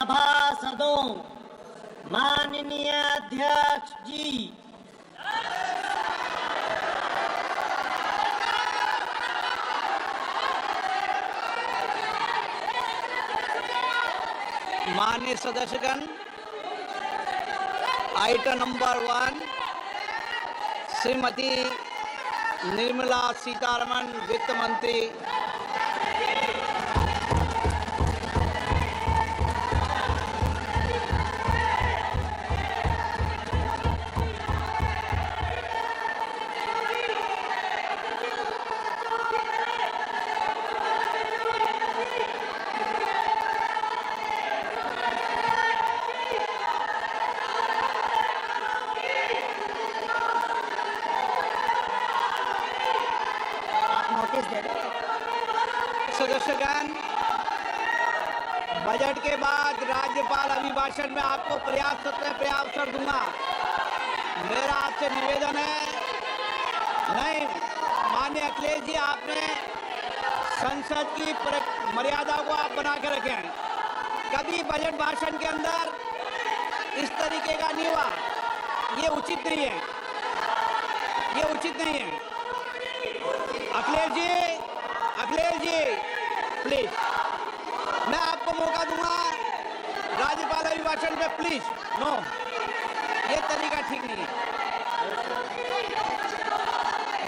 सभासदों, माननीय अध्यक्ष जी, माननीय सदस्यगण, आइटम नंबर 1 श्रीमती निर्मला सीतारमण वित्त मंत्री सदस्यगण, बजट के बाद राज्यपाल अभिभाषण में आपको पर्याप्त दूंगा। मेरा आपसे निवेदन है, नहीं माननीय अखिलेश जी, आपने संसद की मर्यादा को आप बना के रखें। कभी बजट भाषण के अंदर इस तरीके का नहीं हुआ, ये उचित नहीं है, ये उचित नहीं है। अखिलेश जी प्लीज, मैं आपको मौका दूंगा राज्यपाल अभिभाषण में, प्लीज। नो, ये तरीका ठीक नहीं है।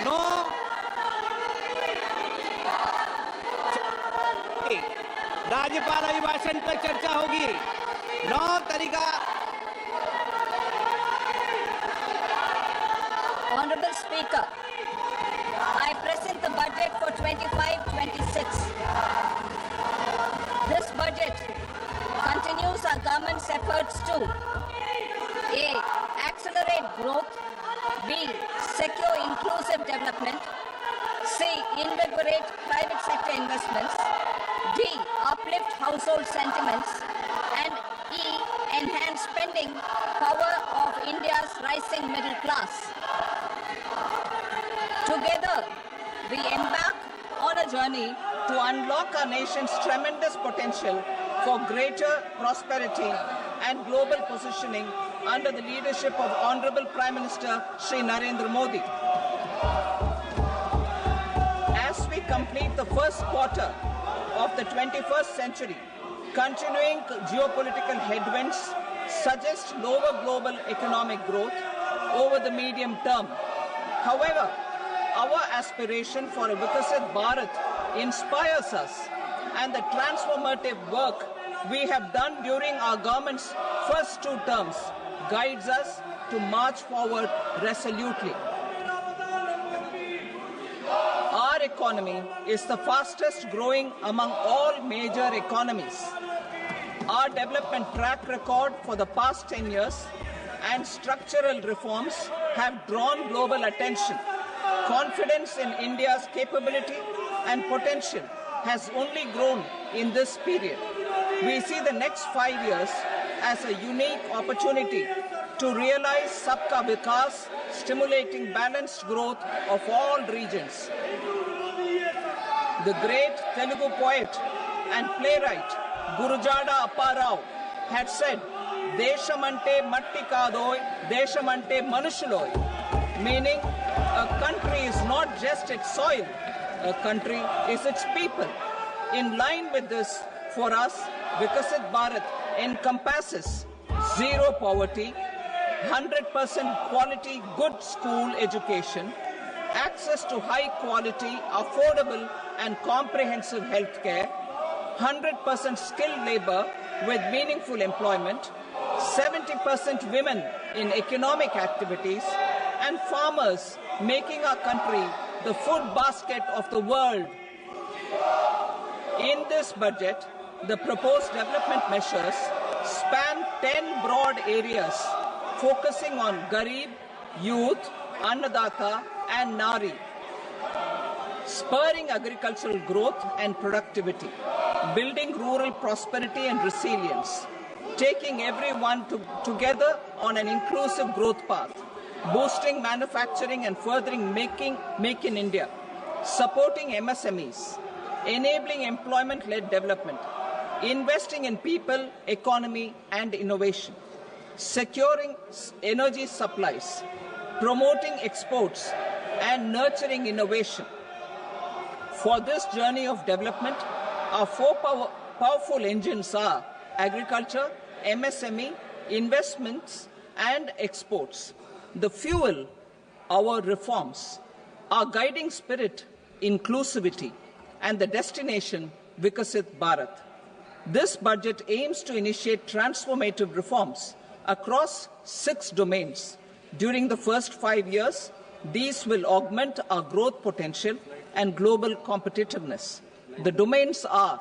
नो, राज्यपाल अभिभाषण पर चर्चा होगी। नो तरीका। Honorable Speaker, I present the budget for 25-26. This budget continues our government's efforts to A. Accelerate growth, B. Secure inclusive development, C. Invigorate private sector investments, D. Uplift household sentiments, and E. Enhance spending power of India's rising middle class. Together, we embark on a journey to unlock our nation's tremendous potential for greater prosperity and global positioning under the leadership of Honorable Prime Minister Shri Narendra Modi. As we complete the first quarter of the 21st century, continuing geopolitical headwinds suggest lower global economic growth over the medium term. However, our aspiration for a Vikasit Bharat inspires us, and the transformative work we have done during our government's first 2 terms guides us to march forward resolutely. Our economy is the fastest growing among all major economies. Our development track record for the past 10 years and structural reforms have drawn global attention. Confidence in India's capability and potential has only grown in this period. We see the next 5 years as a unique opportunity to realize Sabka Vikas, stimulating balanced growth of all regions. The great Telugu poet and playwright Gurujada Apparao had said, "Deshamante matti kadoy, deshamante manushuloy," meaning a country is not just its soil, a country is its people. In line with this, for us, Vikasit Bharat encompasses zero poverty, 100% quality good school education, access to high quality, affordable and comprehensive health care, 100% skilled labor with meaningful employment, 70% women in economic activities, and farmers making our country the food basket of the world. In this budget, the proposed development measures span 10 broad areas focusing on Garib, youth, Annadata and Nari, spurring agricultural growth and productivity, building rural prosperity and resilience, taking everyone together on an inclusive growth path, boosting manufacturing and furthering Make in India, supporting MSMEs, enabling employment-led development, investing in people, economy, and innovation, securing energy supplies, promoting exports, and nurturing innovation. For this journey of development, our four powerful engines are agriculture, MSME, investments, and exports. The fuel, our reforms, our guiding spirit, inclusivity, and the destination, Vikasit Bharat. This budget aims to initiate transformative reforms across 6 domains. During the first 5 years, these will augment our growth potential and global competitiveness. The domains are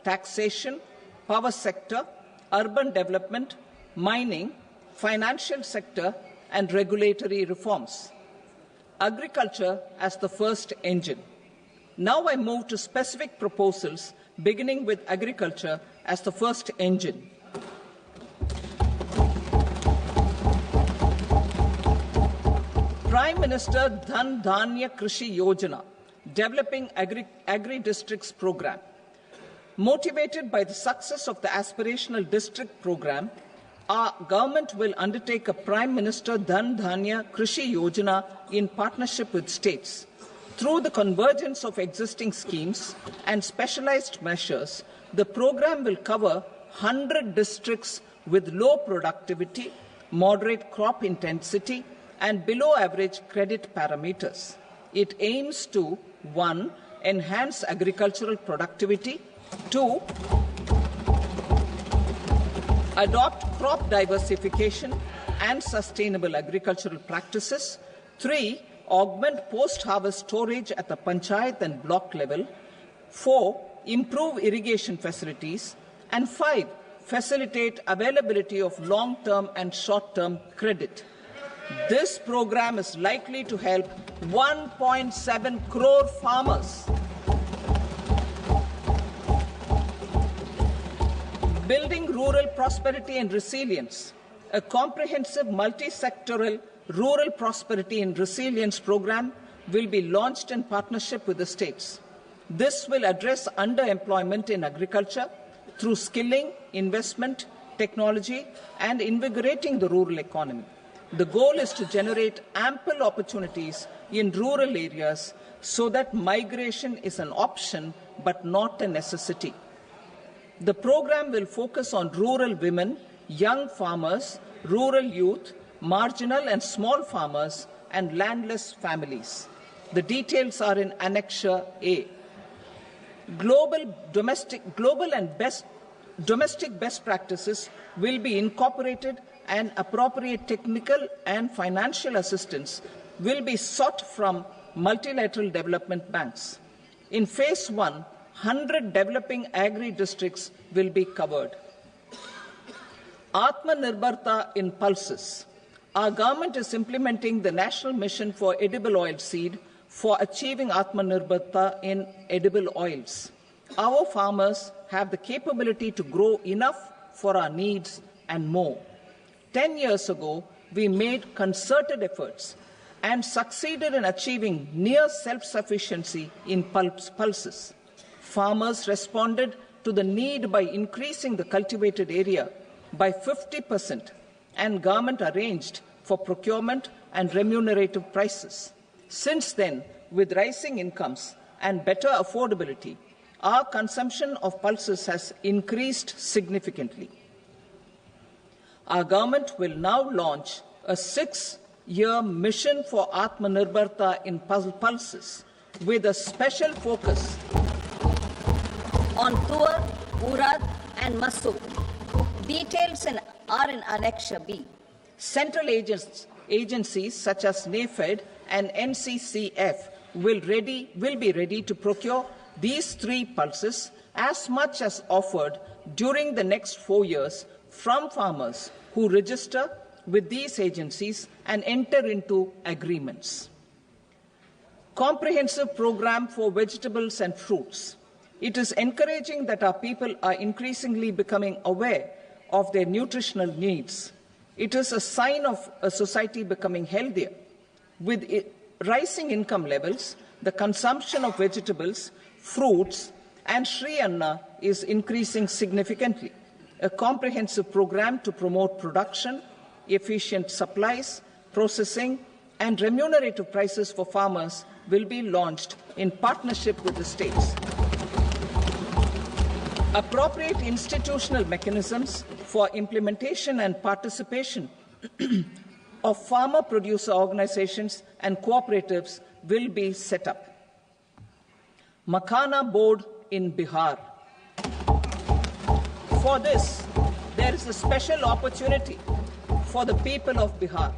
taxation, power sector, urban development, mining, financial sector, and regulatory reforms. Agriculture as the first engine. Now I move to specific proposals, beginning with agriculture as the first engine. Prime Minister Dhan Dhanya Krishi Yojana, Developing Agri-Districts Program. Motivated by the success of the Aspirational District Program, our government will undertake a Prime Minister Dhan Dhanya Krishi Yojana in partnership with states. Through the convergence of existing schemes and specialized measures, the program will cover 100 districts with low productivity, moderate crop intensity, and below average credit parameters. It aims to 1. Enhance agricultural productivity, 2. Adopt crop diversification and sustainable agricultural practices, 3. Augment post-harvest storage at the panchayat and block level, 4. Improve irrigation facilities, and 5. Facilitate availability of long-term and short-term credit. This program is likely to help 1.7 crore farmers. Building rural prosperity and resilience. A comprehensive multi-sectoral rural prosperity and resilience program will be launched in partnership with the states. This will address underemployment in agriculture through skilling, investment, technology, and invigorating the rural economy. The goal is to generate ample opportunities in rural areas so that migration is an option but not a necessity. The program will focus on rural women, young farmers, rural youth, marginal and small farmers, and landless families. The details are in Annexure A. Domestic best practices will be incorporated, and appropriate technical and financial assistance will be sought from multilateral development banks. In Phase 1, 100 developing agri-districts will be covered. Atmanirbharta in pulses. Our government is implementing the National Mission for Edible Oilseed for achieving Atmanirbharta in edible oils. Our farmers have the capability to grow enough for our needs and more. 10 years ago, we made concerted efforts and succeeded in achieving near self-sufficiency in pulses. Farmers responded to the need by increasing the cultivated area by 50%, and government arranged for procurement and remunerative prices. Since then, with rising incomes and better affordability, our consumption of pulses has increased significantly. Our government will now launch a 6-year mission for Atmanirbharta in pulses with a special focus on Tuar, Urad and Masoor. Details are in Annexure B. Central agencies such as NAFED and NCCF will be ready to procure these 3 pulses as much as offered during the next 4 years from farmers who register with these agencies and enter into agreements. Comprehensive program for vegetables and fruits. It is encouraging that our people are increasingly becoming aware of their nutritional needs. It is a sign of a society becoming healthier. With rising income levels, the consumption of vegetables, fruits, and Shri Anna is increasing significantly. A comprehensive program to promote production, efficient supplies, processing, and remunerative prices for farmers will be launched in partnership with the states. Appropriate institutional mechanisms for implementation and participation of farmer producer organizations and cooperatives will be set up. Makhana Board in Bihar. For this, there is a special opportunity for the people of Bihar.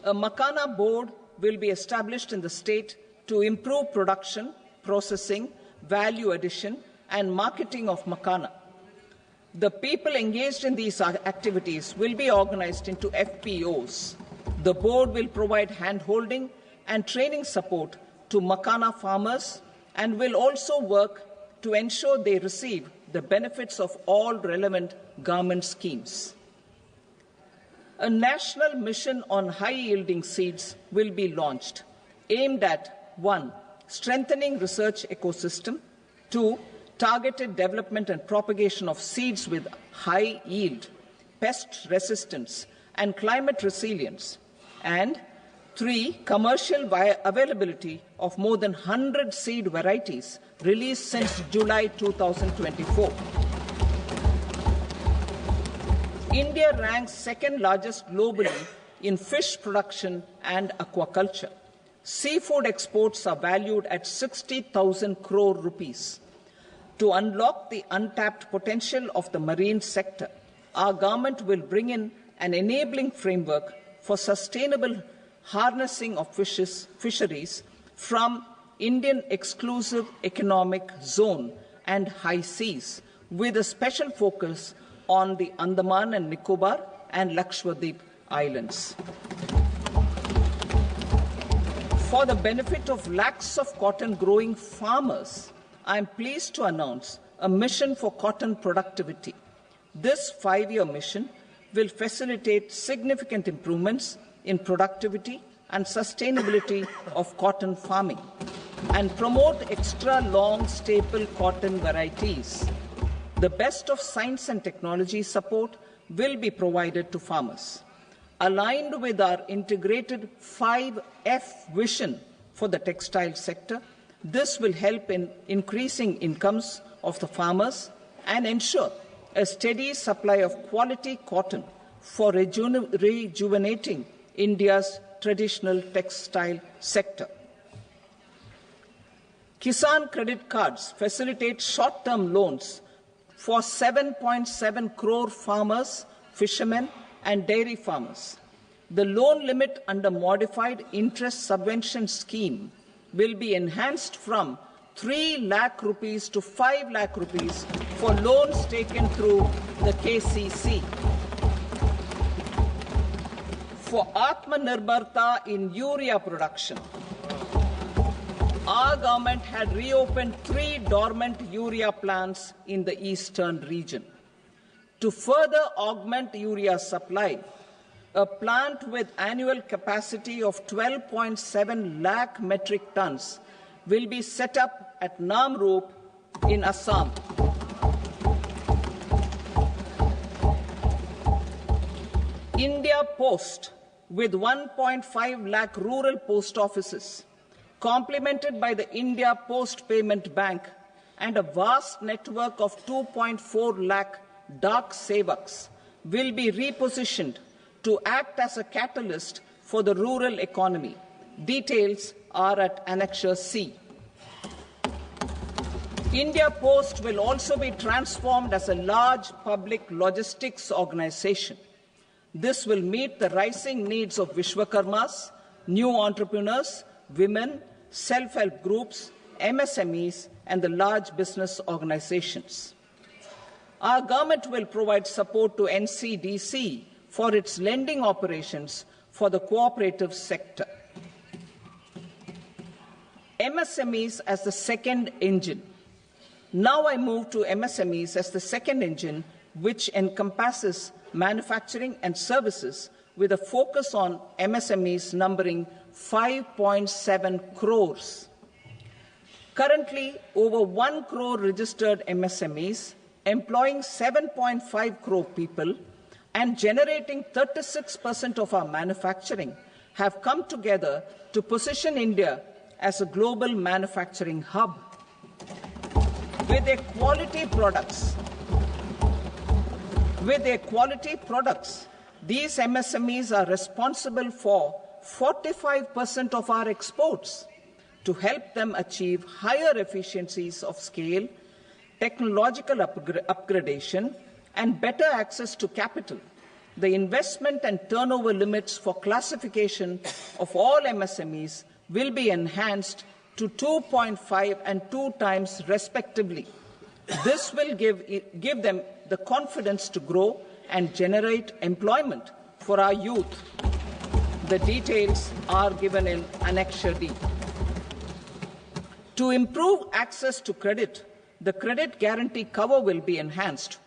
A Makhana Board will be established in the state to improve production, processing, value addition, and marketing of makhana. The people engaged in these activities will be organized into FPOs. The board will provide hand-holding and training support to makhana farmers and will also work to ensure they receive the benefits of all relevant government schemes. A national mission on high-yielding seeds will be launched, aimed at 1. Strengthening research ecosystem, 2. Targeted development and propagation of seeds with high yield, pest resistance, and climate resilience, and 3. Commercial availability of more than 100 seed varieties released since July 2024. India ranks second largest globally in fish production and aquaculture. Seafood exports are valued at 60,000 crore rupees. To unlock the untapped potential of the marine sector, our government will bring in an enabling framework for sustainable harnessing of fisheries from Indian exclusive economic zone and high seas, with a special focus on the Andaman and Nicobar and Lakshadweep Islands. For the benefit of lakhs of cotton growing farmers, I am pleased to announce a mission for cotton productivity. This 5-year mission will facilitate significant improvements in productivity and sustainability of cotton farming and promote extra long staple cotton varieties. The best of science and technology support will be provided to farmers. Aligned with our integrated 5F vision for the textile sector, this will help in increasing incomes of the farmers and ensure a steady supply of quality cotton for rejuvenating India's traditional textile sector. Kisan credit cards facilitate short-term loans for 7.7 crore farmers, fishermen, and dairy farmers. The loan limit under modified interest subvention scheme will be enhanced from 3 lakh rupees to 5 lakh rupees for loans taken through the KCC. For Atmanirbharta in urea production, our government had reopened 3 dormant urea plants in the eastern region. To further augment urea supply, a plant with annual capacity of 12.7 lakh metric tons will be set up at Namrup in Assam. India Post, with 1.5 lakh rural post offices, complemented by the India Post Payment Bank and a vast network of 2.4 lakh Dak Sevaks, will be repositioned to act as a catalyst for the rural economy. Details are at Annexure C. India Post will also be transformed as a large public logistics organization. This will meet the rising needs of Vishwakarmas, new entrepreneurs, women, self-help groups, MSMEs, and the large business organizations. Our government will provide support to NCDC for its lending operations for the cooperative sector. MSMEs as the second engine. Now I move to MSMEs as the second engine, which encompasses manufacturing and services with a focus on MSMEs numbering 5.7 crores. Currently, over 1 crore registered MSMEs, employing 7.5 crore people and generating 36% of our manufacturing, have come together to position India as a global manufacturing hub. With their quality products, these MSMEs are responsible for 45% of our exports. To help them achieve higher efficiencies of scale, technological upgradation, and better access to capital, the investment and turnover limits for classification of all MSMEs will be enhanced to 2.5 and 2 times respectively. This will give them the confidence to grow and generate employment for our youth. The details are given in Annexure D. To improve access to credit, the credit guarantee cover will be enhanced.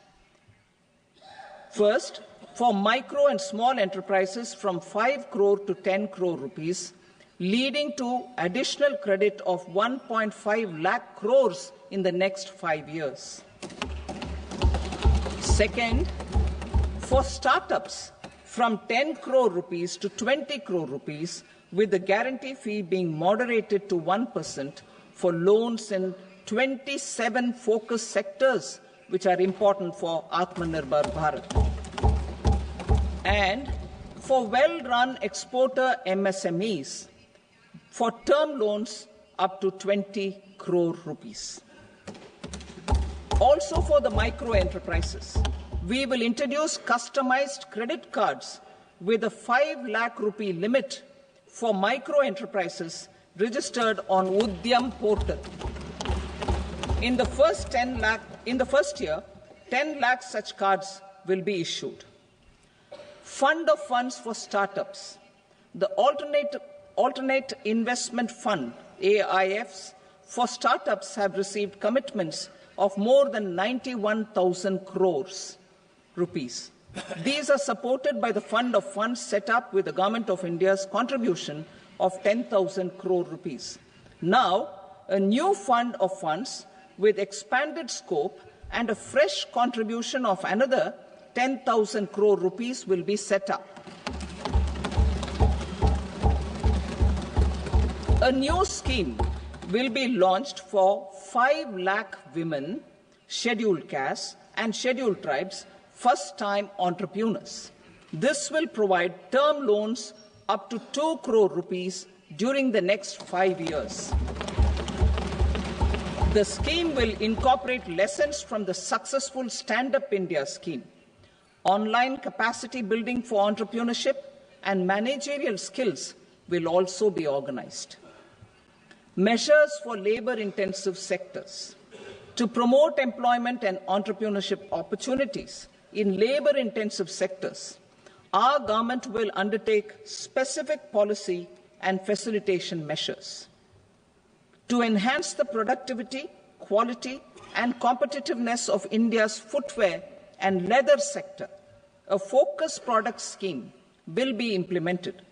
First, for micro and small enterprises from 5 crore to 10 crore rupees, leading to additional credit of 1.5 lakh crores in the next 5 years. Second, for startups from 10 crore rupees to 20 crore rupees, with the guarantee fee being moderated to 1% for loans in 27 focus sectors which are important for Atmanirbhar Bharat. And for well-run exporter MSMEs, for term loans up to 20 crore rupees. Also for the micro enterprises, we will introduce customized credit cards with a 5 lakh rupee limit for micro enterprises registered on Udyam portal. In the first year, 10 lakh such cards will be issued. Fund of funds for startups. The alternate investment fund, AIFs, for startups have received commitments of more than 91,000 crores rupees. These are supported by the fund of funds set up with the Government of India's contribution of 10,000 crore rupees. Now, a new fund of funds with expanded scope and a fresh contribution of another 10,000 crore rupees will be set up. A new scheme will be launched for 5 lakh women, scheduled castes and scheduled tribes, first-time entrepreneurs. This will provide term loans up to 2 crore rupees during the next 5 years. The scheme will incorporate lessons from the successful Stand Up India scheme. Online capacity building for entrepreneurship and managerial skills will also be organized. Measures for labor-intensive sectors. To promote employment and entrepreneurship opportunities in labor-intensive sectors, our government will undertake specific policy and facilitation measures. To enhance the productivity, quality, and competitiveness of India's footwear and leather sector, a focused product scheme will be implemented.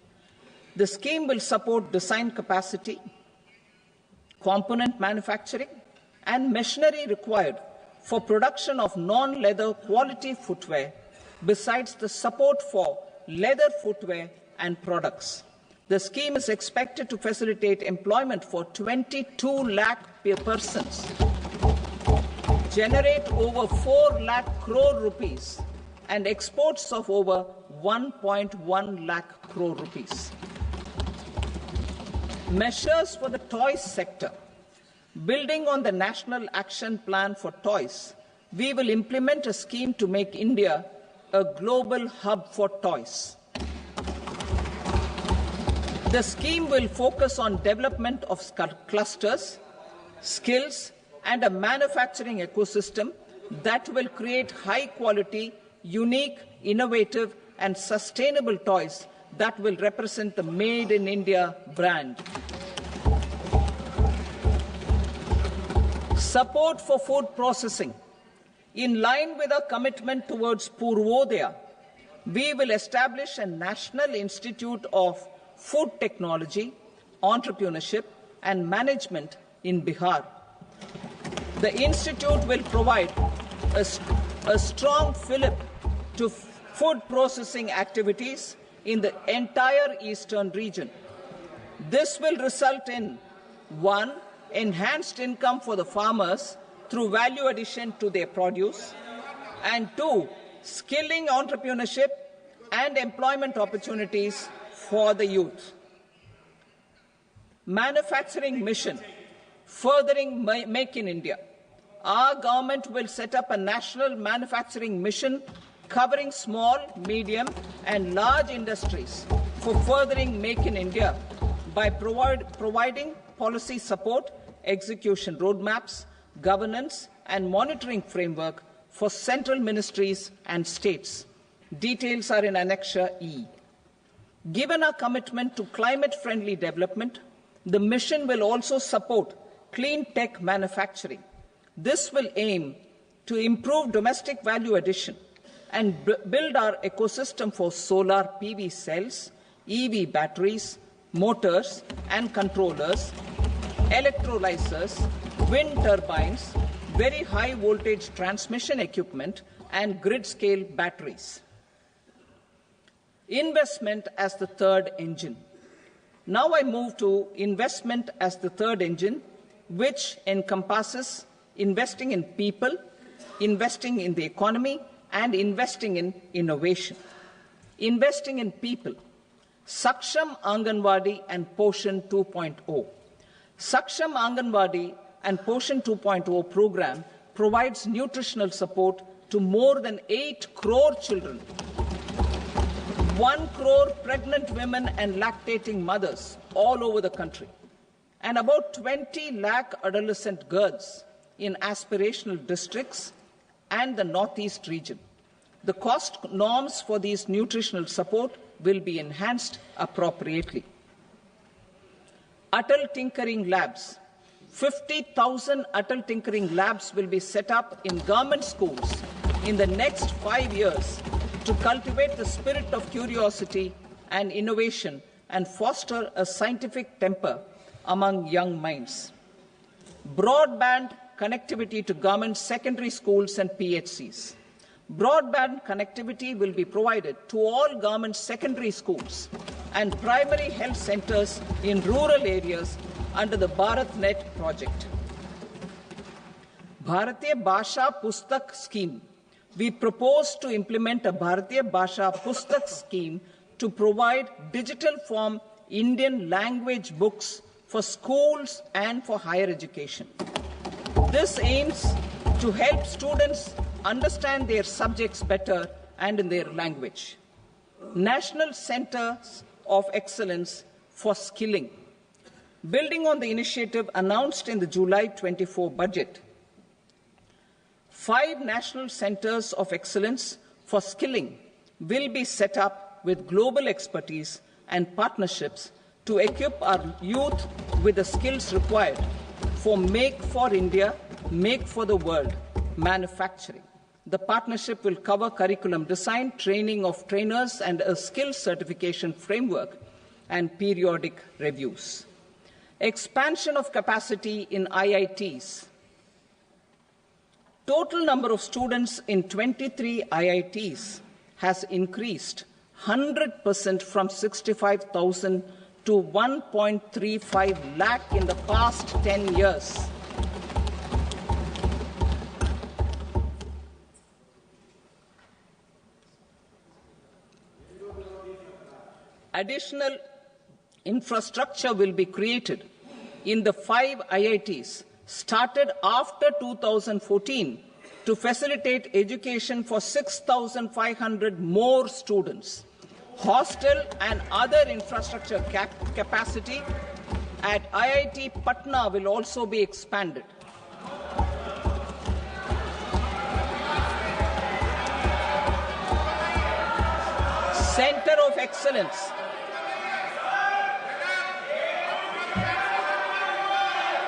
The scheme will support design capacity, component manufacturing, and machinery required for production of non-leather quality footwear, besides the support for leather footwear and products. The scheme is expected to facilitate employment for 22 lakh persons, generate over 4 lakh crore rupees, and exports of over 1.1 lakh crore rupees. Measures for the toys sector. Building on the National Action Plan for Toys, we will implement a scheme to make India a global hub for toys. The scheme will focus on development of clusters, skills, and a manufacturing ecosystem that will create high-quality, unique, innovative, and sustainable toys that will represent the Made in India brand. Support for food processing. In line with our commitment towards Purvodaya, we will establish a National Institute of Food Technology, Entrepreneurship and Management in Bihar. The institute will provide a strong fillip to food processing activities in the entire eastern region. This will result in 1. Enhanced income for the farmers through value addition to their produce, and 2. Skilling entrepreneurship and employment opportunities for the youth. Manufacturing mission, furthering Make in India. Our government will set up a national manufacturing mission covering small, medium, and large industries for furthering Make in India by providing policy support, execution roadmaps, governance, and monitoring framework for central ministries and states. Details are in Annexure E. Given our commitment to climate-friendly development, the mission will also support clean tech manufacturing. This will aim to improve domestic value addition and build our ecosystem for solar PV cells, EV batteries, motors and controllers, electrolyzers, wind turbines, very high voltage transmission equipment, and grid-scale batteries. Investment as the third engine. Now I move to investment as the third engine, which encompasses investing in people, investing in the economy, and investing in innovation. Investing in people. Saksham Anganwadi and Poshan 2.0. Saksham Anganwadi and Poshan 2.0 program provides nutritional support to more than 8 crore children, 1 crore pregnant women and lactating mothers all over the country, and about 20 lakh adolescent girls in aspirational districts and the Northeast region. The cost norms for these nutritional support will be enhanced appropriately. Atal Tinkering Labs. 50,000 Atal Tinkering Labs will be set up in government schools in the next 5 years to cultivate the spirit of curiosity and innovation and foster a scientific temper among young minds. Broadband connectivity to government secondary schools and PHCs. Broadband connectivity will be provided to all government secondary schools and primary health centers in rural areas under the BharatNet project. Bharatiya Bhasha Pustak Scheme. We propose to implement a Bharatiya Bhasha Pustak scheme to provide digital form Indian language books for schools and for higher education. This aims to help students understand their subjects better and in their language. National Centers of Excellence for Skilling. Building on the initiative announced in the July 24 budget, 5 national centers of excellence for skilling will be set up with global expertise and partnerships to equip our youth with the skills required for Make for India, Make for the World manufacturing. The partnership will cover curriculum design, training of trainers, and a skills certification framework and periodic reviews. Expansion of capacity in IITs. Total number of students in 23 IITs has increased 100% from 65,000 to 1.35 lakh in the past 10 years. Additional infrastructure will be created in the 5 IITs started after 2014 to facilitate education for 6,500 more students. Hostel and other infrastructure capacity at IIT Patna will also be expanded. Center of Excellence.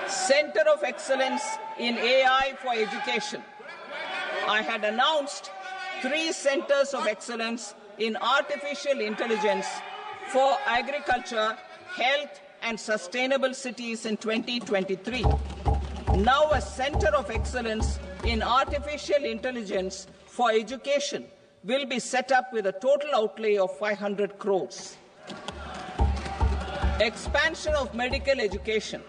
Center of Excellence in AI for Education. I had announced 3 centers of excellence in artificial intelligence for agriculture, health, and Sustainable Cities in 2023. Now a Center of Excellence in Artificial Intelligence for Education will be set up with a total outlay of 500 crores. Expansion of medical education.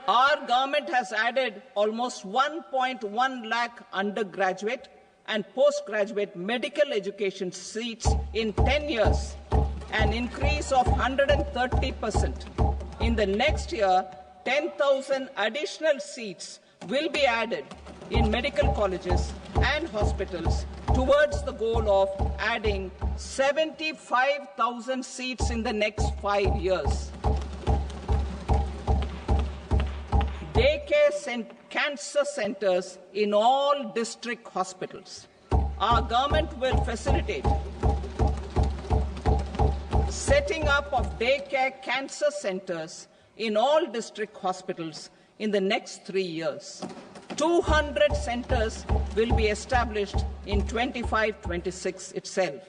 Our government has added almost 1.1 lakh undergraduate and postgraduate medical education seats in 10 years, an increase of 130%. In the next year, 10,000 additional seats will be added in medical colleges and hospitals towards the goal of adding 75,000 seats in the next 5 years. Daycare cancer centers in all district hospitals. Our government will facilitate setting up of daycare cancer centers in all district hospitals in the next 3 years. 200 centers will be established in 25-26 itself.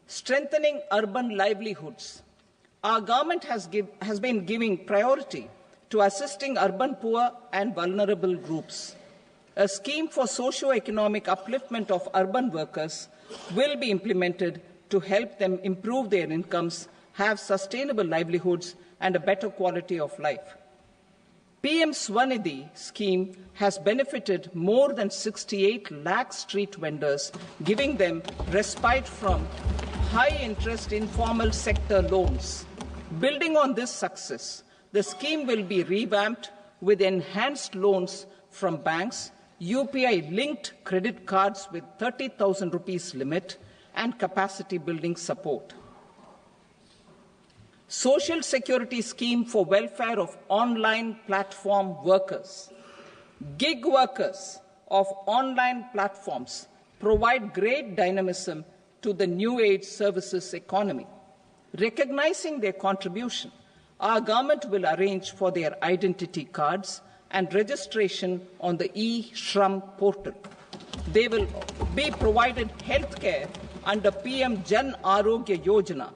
Strengthening urban livelihoods. Our government has been giving priority to assisting urban poor and vulnerable groups. A scheme for socio-economic upliftment of urban workers will be implemented to help them improve their incomes, have sustainable livelihoods, and a better quality of life. PM Swanidhi scheme has benefited more than 68 lakh street vendors, giving them respite from high-interest informal sector loans. Building on this success, the scheme will be revamped with enhanced loans from banks, UPI-linked credit cards with 30,000 rupees limit, and capacity building support. Social Security Scheme for welfare of online platform workers. Gig workers of online platforms provide great dynamism to the new age services economy. Recognizing their contribution, our government will arrange for their identity cards and registration on the e-Shram portal. They will be provided health care under PM Jan Arogya Yojana.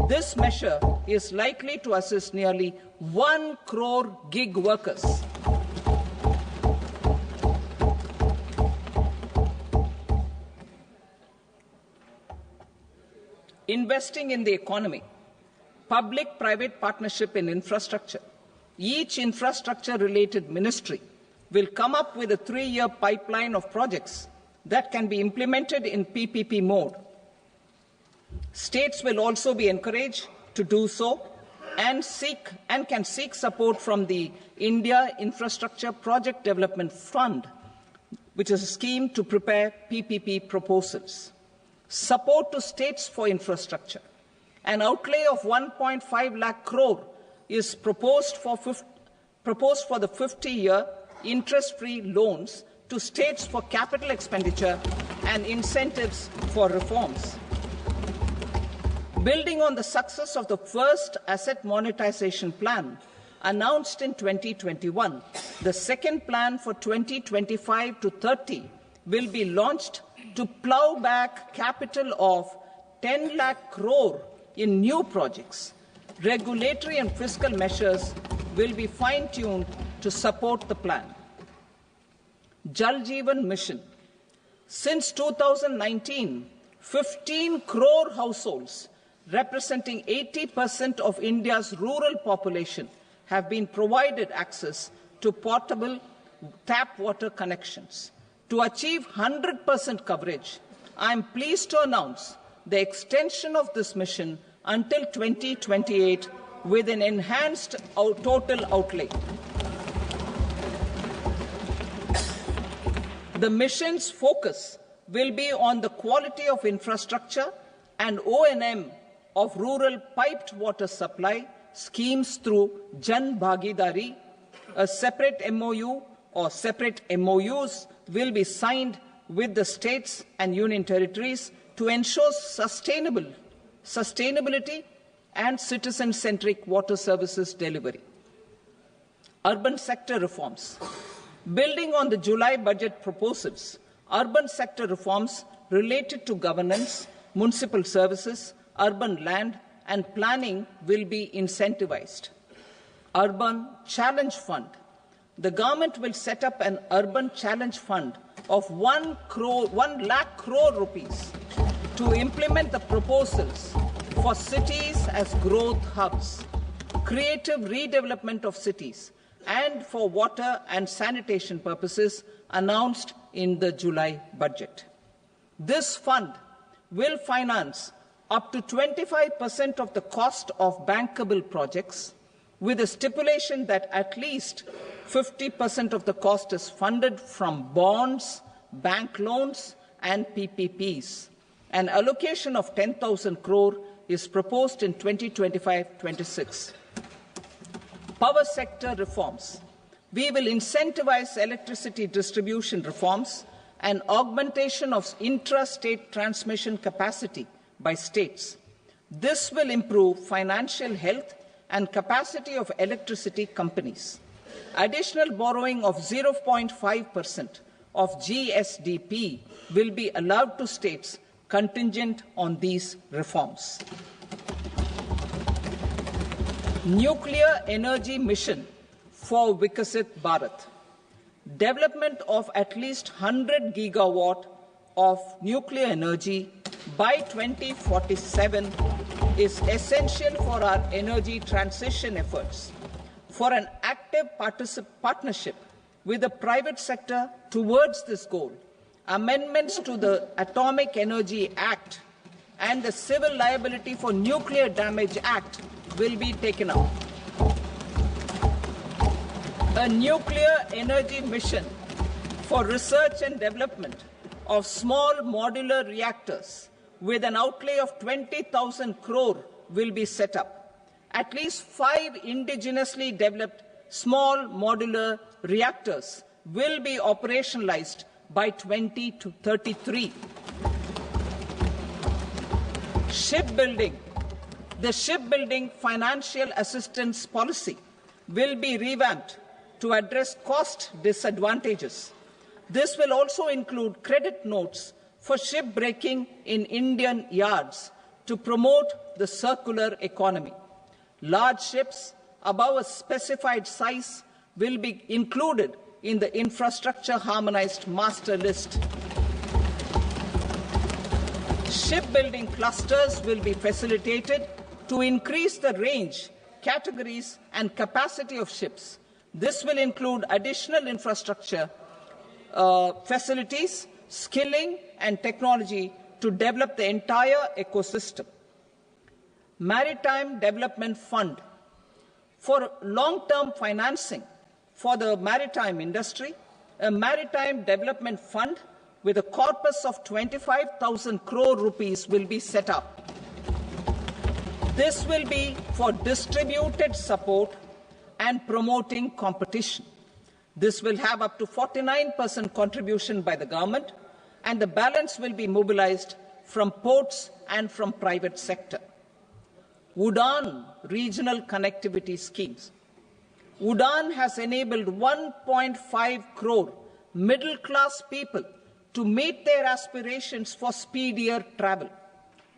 This measure is likely to assist nearly 1 crore gig workers. Investing in the economy. Public-private partnership in infrastructure. Each infrastructure-related ministry will come up with a 3-year pipeline of projects that can be implemented in PPP mode. States will also be encouraged to do so and can seek support from the India Infrastructure Project Development Fund, which is a scheme to prepare PPP proposals. Support to states for infrastructure. An outlay of 1.5 lakh crore is proposed for the 50-year interest-free loans to states for capital expenditure and incentives for reforms. Building on the success of the first asset monetization plan announced in 2021, the second plan for 2025 to 30 will be launched to plough back capital of 10 lakh crore in new projects. Regulatory and fiscal measures will be fine-tuned to support the plan. Jal Jeevan Mission. Since 2019, 15 crore households, representing 80% of India's rural population, have been provided access to portable tap water connections. To achieve 100% coverage, I am pleased to announce the extension of this mission until 2028 with an enhanced total outlay. The mission's focus will be on the quality of infrastructure and O&M of rural piped water supply schemes through Jan Bhagidari. A separate MOU or separate MOUs will be signed with the states and union territories to ensure sustainability and citizen-centric water services delivery. Urban sector reforms. Building on the July budget proposals, urban sector reforms related to governance, municipal services, urban land and planning will be incentivized. Urban Challenge Fund. The government will set up an Urban Challenge Fund of 1 lakh crore rupees to implement the proposals for cities as growth hubs, creative redevelopment of cities, and for water and sanitation purposes announced in the July budget. This fund will finance up to 25% of the cost of bankable projects, with a stipulation that at least 50% of the cost is funded from bonds, bank loans, and PPPs. An allocation of 10,000 crore is proposed in 2025-26. Power sector reforms. We will incentivize electricity distribution reforms and augmentation of intra-state transmission capacity by states. This will improve financial health and capacity of electricity companies. Additional borrowing of 0.5% of GSDP will be allowed to states contingent on these reforms. Nuclear energy mission for Vikasit Bharat. Development of at least 100 gigawatt of nuclear energy by 2047 is essential for our energy transition efforts. For an active partnership with the private sector towards this goal, amendments to the Atomic Energy Act and the Civil Liability for Nuclear Damage Act will be taken up. A nuclear energy mission for research and development of small modular reactors with an outlay of 20,000 crore will be set up. At least 5 indigenously developed small modular reactors will be operationalized by 2033. Shipbuilding. The shipbuilding financial assistance policy will be revamped to address cost disadvantages. This will also include credit notes for shipbreaking in Indian yards to promote the circular economy. Large ships above a specified size will be included in the infrastructure harmonized master list. Shipbuilding clusters will be facilitated to increase the range, categories, and capacity of ships. This will include additional infrastructure, facilities, skilling, and technology to develop the entire ecosystem. Maritime Development Fund. For long-term financing for the maritime industry, a Maritime Development Fund with a corpus of 25,000 crore rupees will be set up. This will be for distributed support and promoting competition. This will have up to 49% contribution by the government, and the balance will be mobilized from ports and from private sector. UDAN regional connectivity schemes. UDAN has enabled 1.5 crore middle-class people to meet their aspirations for speedier travel.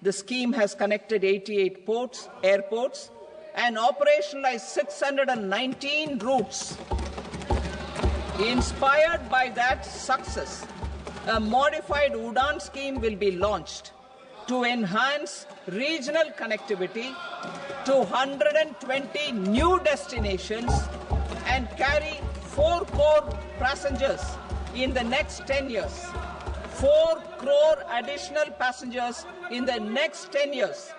The scheme has connected 88 airports, and operationalized 619 routes. Inspired by that success, a modified UDAN scheme will be launched to enhance regional connectivity to 120 new destinations and carry 4 crore passengers in the next 10 years. 4 crore additional passengers in the next 10 years.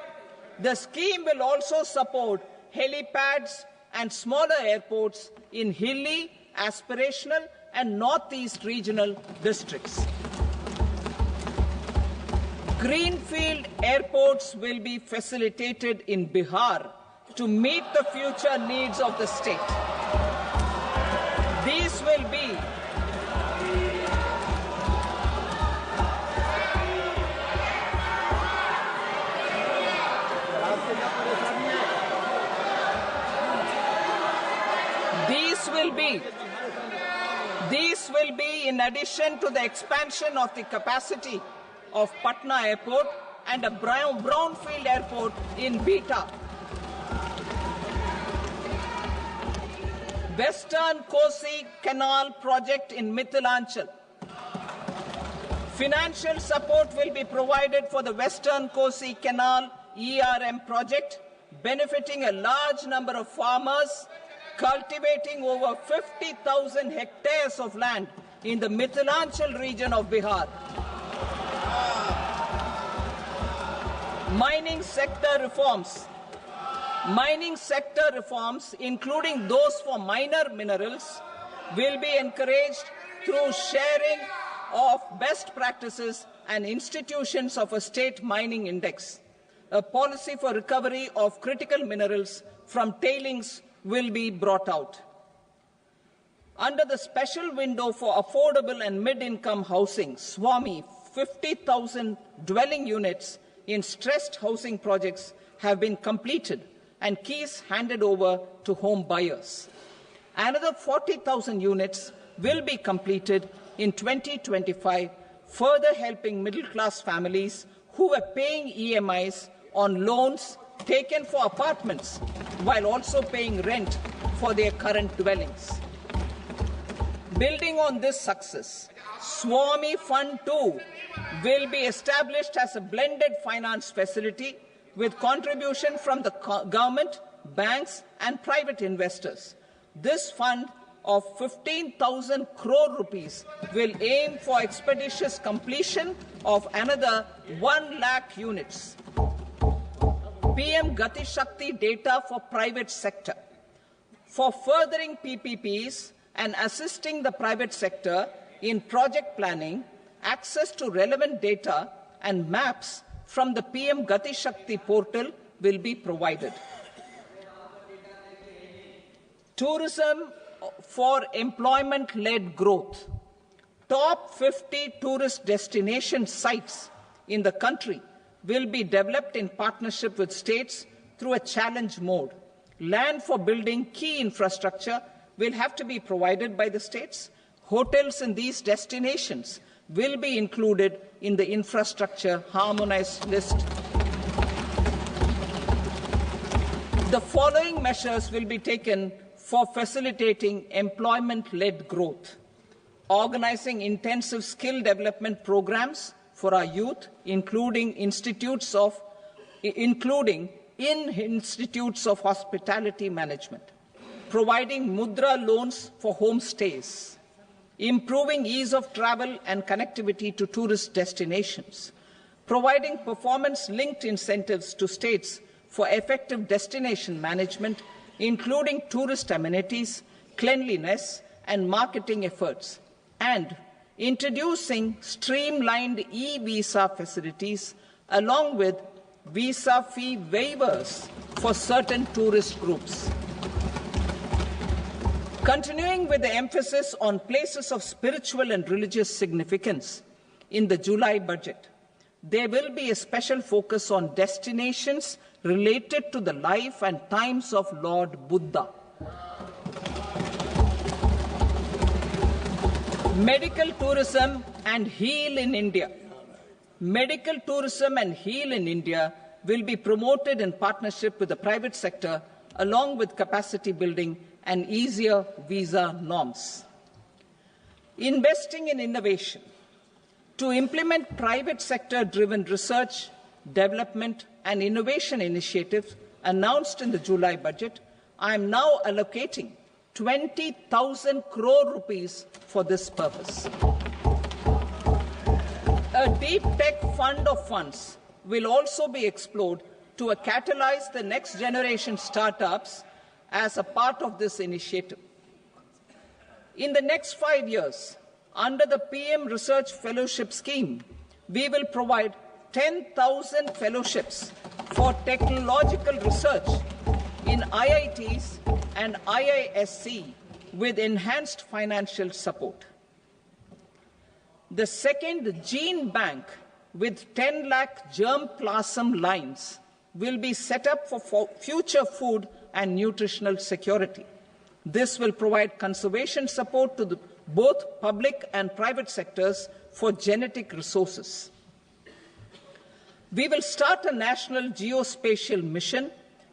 The scheme will also support helipads and smaller airports in hilly, aspirational, and northeast regional districts. Greenfield airports will be facilitated in Bihar to meet the future needs of the state. These will be These will be in addition to the expansion of the capacity of Patna Airport and a brownfield airport in Beta. Western Kosi Canal project in Mithilanchal. Financial support will be provided for the Western Kosi Canal ERM project, benefiting a large number of farmers, cultivating over 50,000 hectares of land in the Mithilanchal region of Bihar. Mining sector reforms. Mining sector reforms, including those for minor minerals, will be encouraged through sharing of best practices and institutions of a state mining index. A policy for recovery of critical minerals from tailings will be brought out. Under the special window for affordable and mid-income housing, SWAMI, 50,000 dwelling units in stressed housing projects have been completed and keys handed over to home buyers. Another 40,000 units will be completed in 2025, further helping middle-class families who were paying EMIs on loans taken for apartments while also paying rent for their current dwellings. Building on this success, SWAMI Fund 2 will be established as a blended finance facility with contribution from the government, banks and private investors. This fund of 15,000 crore rupees will aim for expeditious completion of another 1 lakh units. PM Gati Shakti data for private sector. For furthering PPPs and assisting the private sector in project planning, access to relevant data and maps from the PM Gati Shakti portal will be provided. Tourism for employment-led growth. Top 50 tourist destination sites in the country will be developed in partnership with states through a challenge mode. Land for building key infrastructure will have to be provided by the states. Hotels in these destinations will be included in the infrastructure harmonized list. The following measures will be taken for facilitating employment-led growth. Organizing intensive skill development programs for our youth, including in institutes of hospitality management. Providing mudra loans for homestays. Improving ease of travel and connectivity to tourist destinations, providing performance-linked incentives to states for effective destination management, including tourist amenities, cleanliness, and marketing efforts, and introducing streamlined e-visa facilities along with visa fee waivers for certain tourist groups. Continuing with the emphasis on places of spiritual and religious significance, in the July budget, there will be a special focus on destinations related to the life and times of Lord Buddha. Medical tourism and heal in India. Medical tourism and heal in India will be promoted in partnership with the private sector, along with capacity building and easier visa norms. Investing in innovation. To implement private sector-driven research, development and innovation initiatives announced in the July budget, I am now allocating 20,000 crore rupees for this purpose. A deep tech fund of funds will also be explored to catalyze the next generation startups as a part of this initiative. In the next 5 years, under the PM Research Fellowship Scheme, we will provide 10,000 fellowships for technological research in IITs and IISc with enhanced financial support. The second gene bank with 10 lakh germplasm lines will be set up for future food and nutritional security. This will provide conservation support to both public and private sectors for genetic resources. We will start a national geospatial mission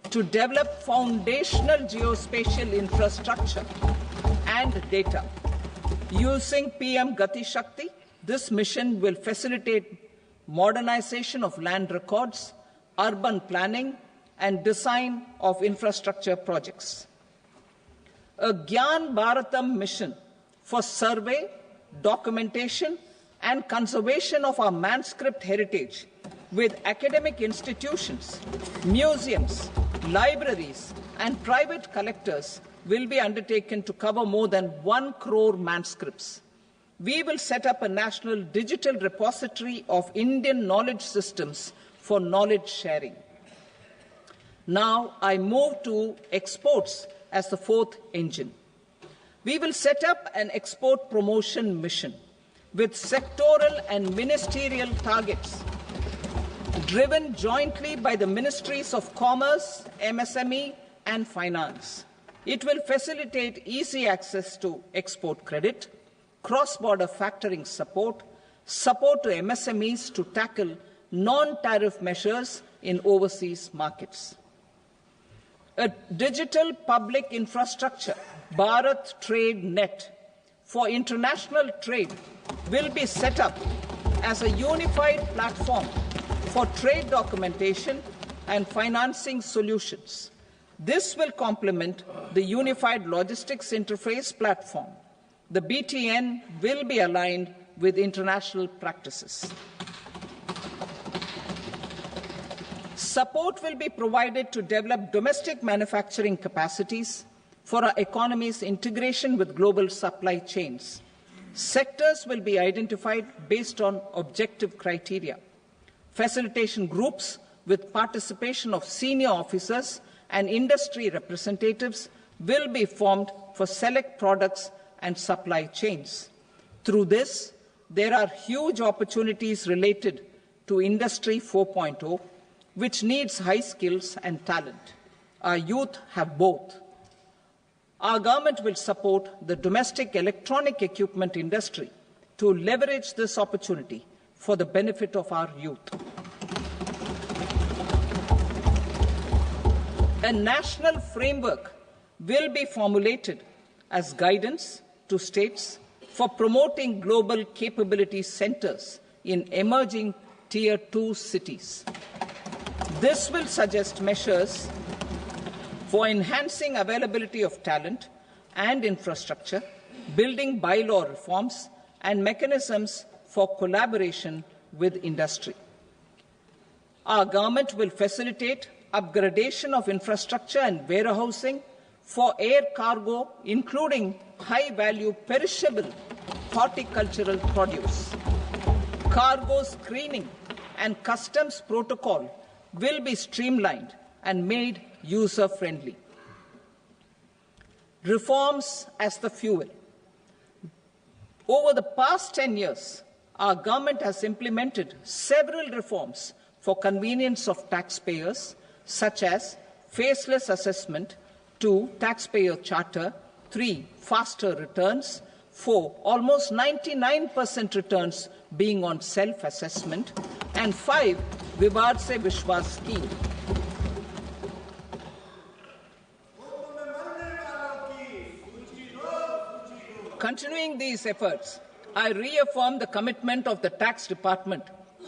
to develop foundational geospatial infrastructure and data. Using PM Gati Shakti, this mission will facilitate modernization of land records, urban planning, and design of infrastructure projects. A Gyan Bharatam mission for survey, documentation, and conservation of our manuscript heritage with academic institutions, museums, libraries, and private collectors will be undertaken to cover more than 1 crore manuscripts. We will set up a national digital repository of Indian knowledge systems for knowledge sharing. Now I move to exports as the fourth engine. We will set up an export promotion mission with sectoral and ministerial targets driven jointly by the Ministries of Commerce, MSME, and Finance. It will facilitate easy access to export credit, cross-border factoring support, support to MSMEs to tackle non-tariff measures in overseas markets. A digital public infrastructure, Bharat Trade Net, for international trade will be set up as a unified platform for trade documentation and financing solutions. This will complement the Unified Logistics Interface platform. The BTN will be aligned with international practices. Support will be provided to develop domestic manufacturing capacities for our economy's integration with global supply chains. Sectors will be identified based on objective criteria. Facilitation groups with participation of senior officers and industry representatives will be formed for select products and supply chains. Through this, there are huge opportunities related to Industry 4.0, which needs high skills and talent. Our youth have both. Our government will support the domestic electronic equipment industry to leverage this opportunity for the benefit of our youth. A national framework will be formulated as guidance to states for promoting global capability centers in emerging Tier 2 cities. This will suggest measures for enhancing availability of talent and infrastructure, building bylaw reforms, and mechanisms for collaboration with industry. Our government will facilitate upgradation of infrastructure and warehousing for air cargo, including high-value perishable horticultural produce. Cargo screening and customs protocol will be streamlined and made user-friendly. Reforms as the fuel. Over the past 10 years, our government has implemented several reforms for convenience of taxpayers, such as faceless assessment, 2, taxpayer charter, 3, faster returns, 4, almost 99% returns being on self-assessment, and 5, Vivad Se Vishwas scheme. Continuing these efforts, I reaffirm the commitment of the Tax Department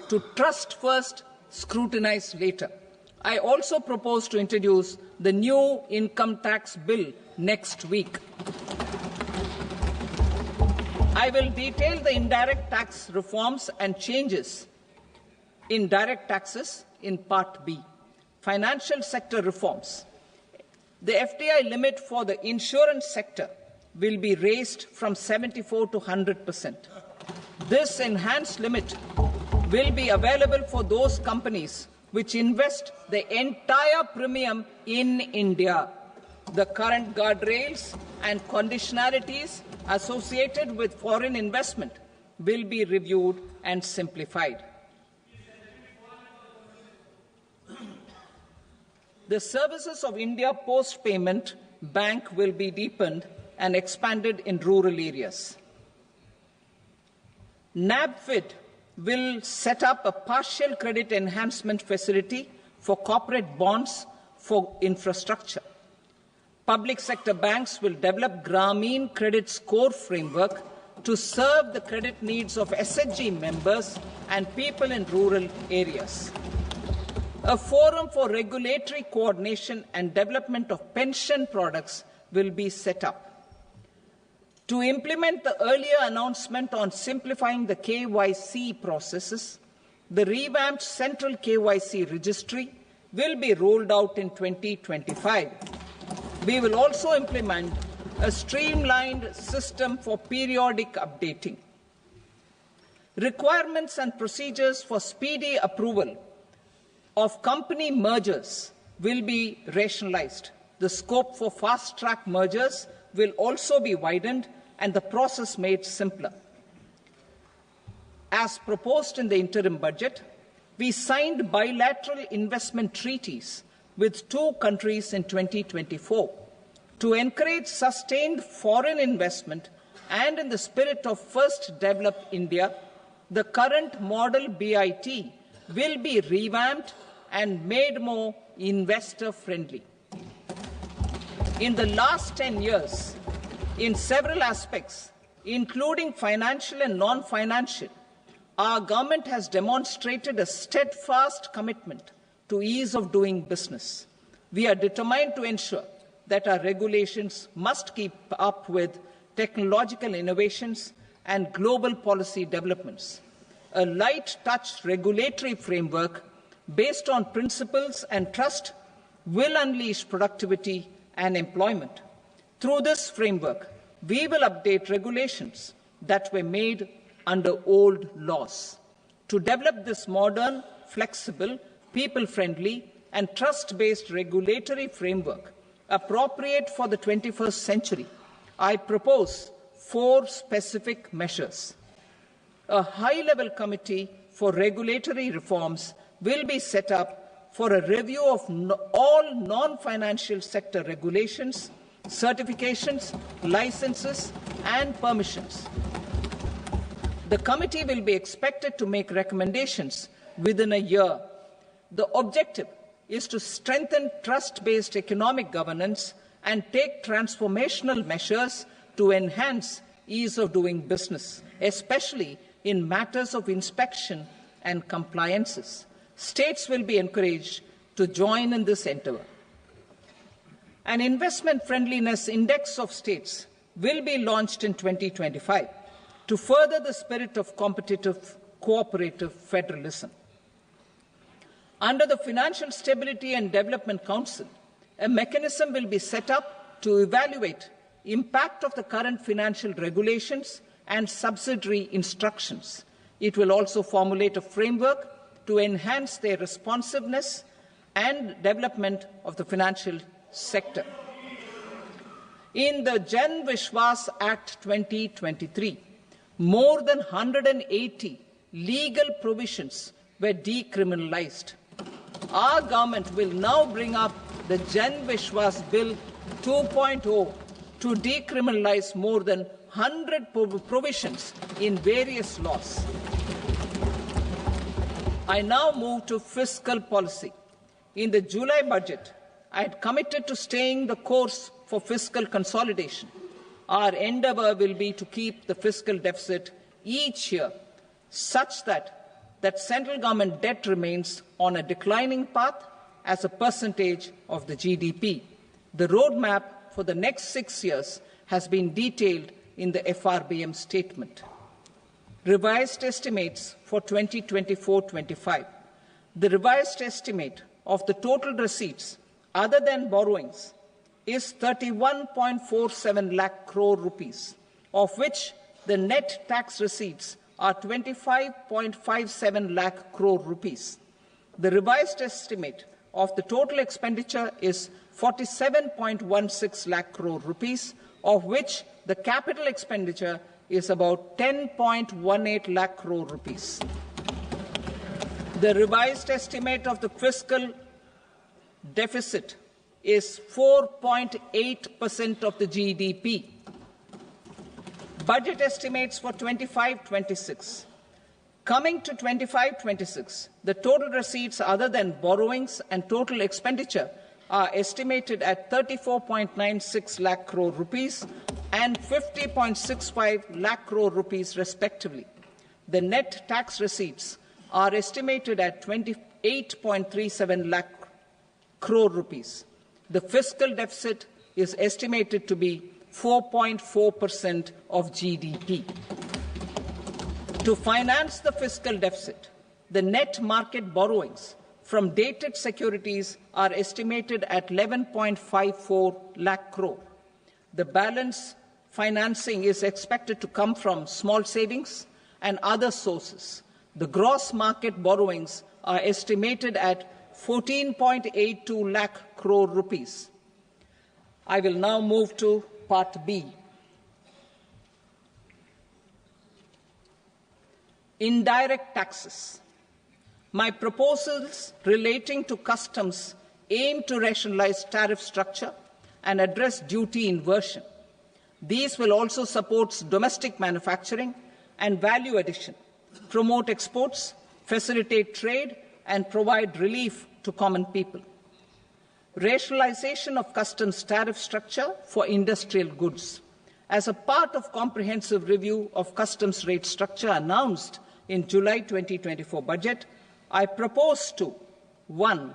to trust first, scrutinize later. I also propose to introduce the new income tax bill next week. I will detail the indirect tax reforms and changes in direct taxes in Part B. Financial sector reforms. The FDI limit for the insurance sector will be raised from 74 to 100%. This enhanced limit will be available for those companies which invest the entire premium in India. The current guardrails and conditionalities associated with foreign investment will be reviewed and simplified. The services of India Post Payment Bank will be deepened and expanded in rural areas. NABFID will set up a partial credit enhancement facility for corporate bonds for infrastructure. Public sector banks will develop Grameen Credit Score framework to serve the credit needs of SHG members and people in rural areas. A forum for regulatory coordination and development of pension products will be set up. To implement the earlier announcement on simplifying the KYC processes, the revamped Central KYC Registry will be rolled out in 2025. We will also implement a streamlined system for periodic updating. Requirements and procedures for speedy approval of company mergers will be rationalized. The scope for fast-track mergers will also be widened and the process made simpler. As proposed in the interim budget, we signed bilateral investment treaties with 2 countries in 2024 to encourage sustained foreign investment, and in the spirit of First Develop India, the current model BIT will be revamped and made more investor-friendly. In the last 10 years, in several aspects, including financial and non-financial, our government has demonstrated a steadfast commitment to ease of doing business. We are determined to ensure that our regulations must keep up with technological innovations and global policy developments. A light-touch regulatory framework based on principles and trust will unleash productivity and employment. Through this framework, we will update regulations that were made under old laws. To develop this modern, flexible, people-friendly and trust-based regulatory framework appropriate for the 21st century, I propose 4 specific measures. A high-level committee for regulatory reforms will be set up for a review of all non-financial sector regulations, certifications, licenses, and permissions. The committee will be expected to make recommendations within a year. The objective is to strengthen trust-based economic governance and take transformational measures to enhance ease of doing business, especially in matters of inspection and compliances. States will be encouraged to join in this endeavour. An investment friendliness index of states will be launched in 2025 to further the spirit of competitive, cooperative federalism. Under the Financial Stability and Development Council, a mechanism will be set up to evaluate impact of the current financial regulations and subsidiary instructions. It will also formulate a framework to enhance their responsiveness and development of the financial sector. In the Jan Vishwas Act 2023, more than 180 legal provisions were decriminalized. Our government will now bring up the Jan Vishwas Bill 2.0 to decriminalize more than 100 provisions in various laws. I now move to fiscal policy. In the July budget, I had committed to staying the course for fiscal consolidation. Our endeavour will be to keep the fiscal deficit each year such that central government debt remains on a declining path as a percentage of the GDP. The roadmap for the next 6 years has been detailed in the FRBM statement. Revised estimates for 2024-25. The revised estimate of the total receipts other than borrowings is 31.47 lakh crore rupees, of which the net tax receipts are 25.57 lakh crore rupees. The revised estimate of the total expenditure is 47.16 lakh crore rupees, of which the capital expenditure is about 10.18 lakh crore rupees. The revised estimate of the fiscal deficit is 4.8% of the GDP. Budget estimates for 25-26. Coming to 25-26, the total receipts other than borrowings and total expenditure are estimated at 34.96 lakh crore rupees and 50.65 lakh crore rupees respectively. The net tax receipts are estimated at 28.37 lakh crore rupees. The fiscal deficit is estimated to be 4.4% of GDP. To finance the fiscal deficit, the net market borrowings from dated securities are estimated at 11.54 lakh crore. The balance financing is expected to come from small savings and other sources. The gross market borrowings are estimated at 14.82 lakh crore rupees. I will now move to Part B. Indirect taxes. My proposals relating to customs aim to rationalize tariff structure and address duty inversion. These will also support domestic manufacturing and value addition, promote exports, facilitate trade, and provide relief to common people. Rationalization of customs tariff structure for industrial goods. As a part of comprehensive review of customs rate structure announced in July 2024 budget, I propose to 1.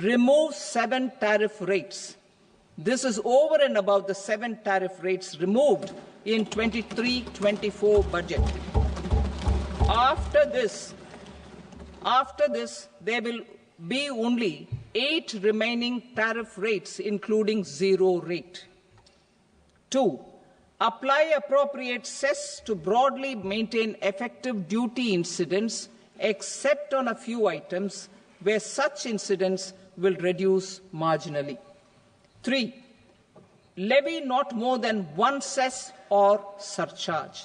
Remove 7 tariff rates. This is over and above the 7 tariff rates removed in 23-24 budget. After this, there will be only 8 remaining tariff rates, including 0 rate. 2. Apply appropriate cess to broadly maintain effective duty incidence, except on a few items where such incidence will reduce marginally. 3. Levy not more than 1 cess or surcharge.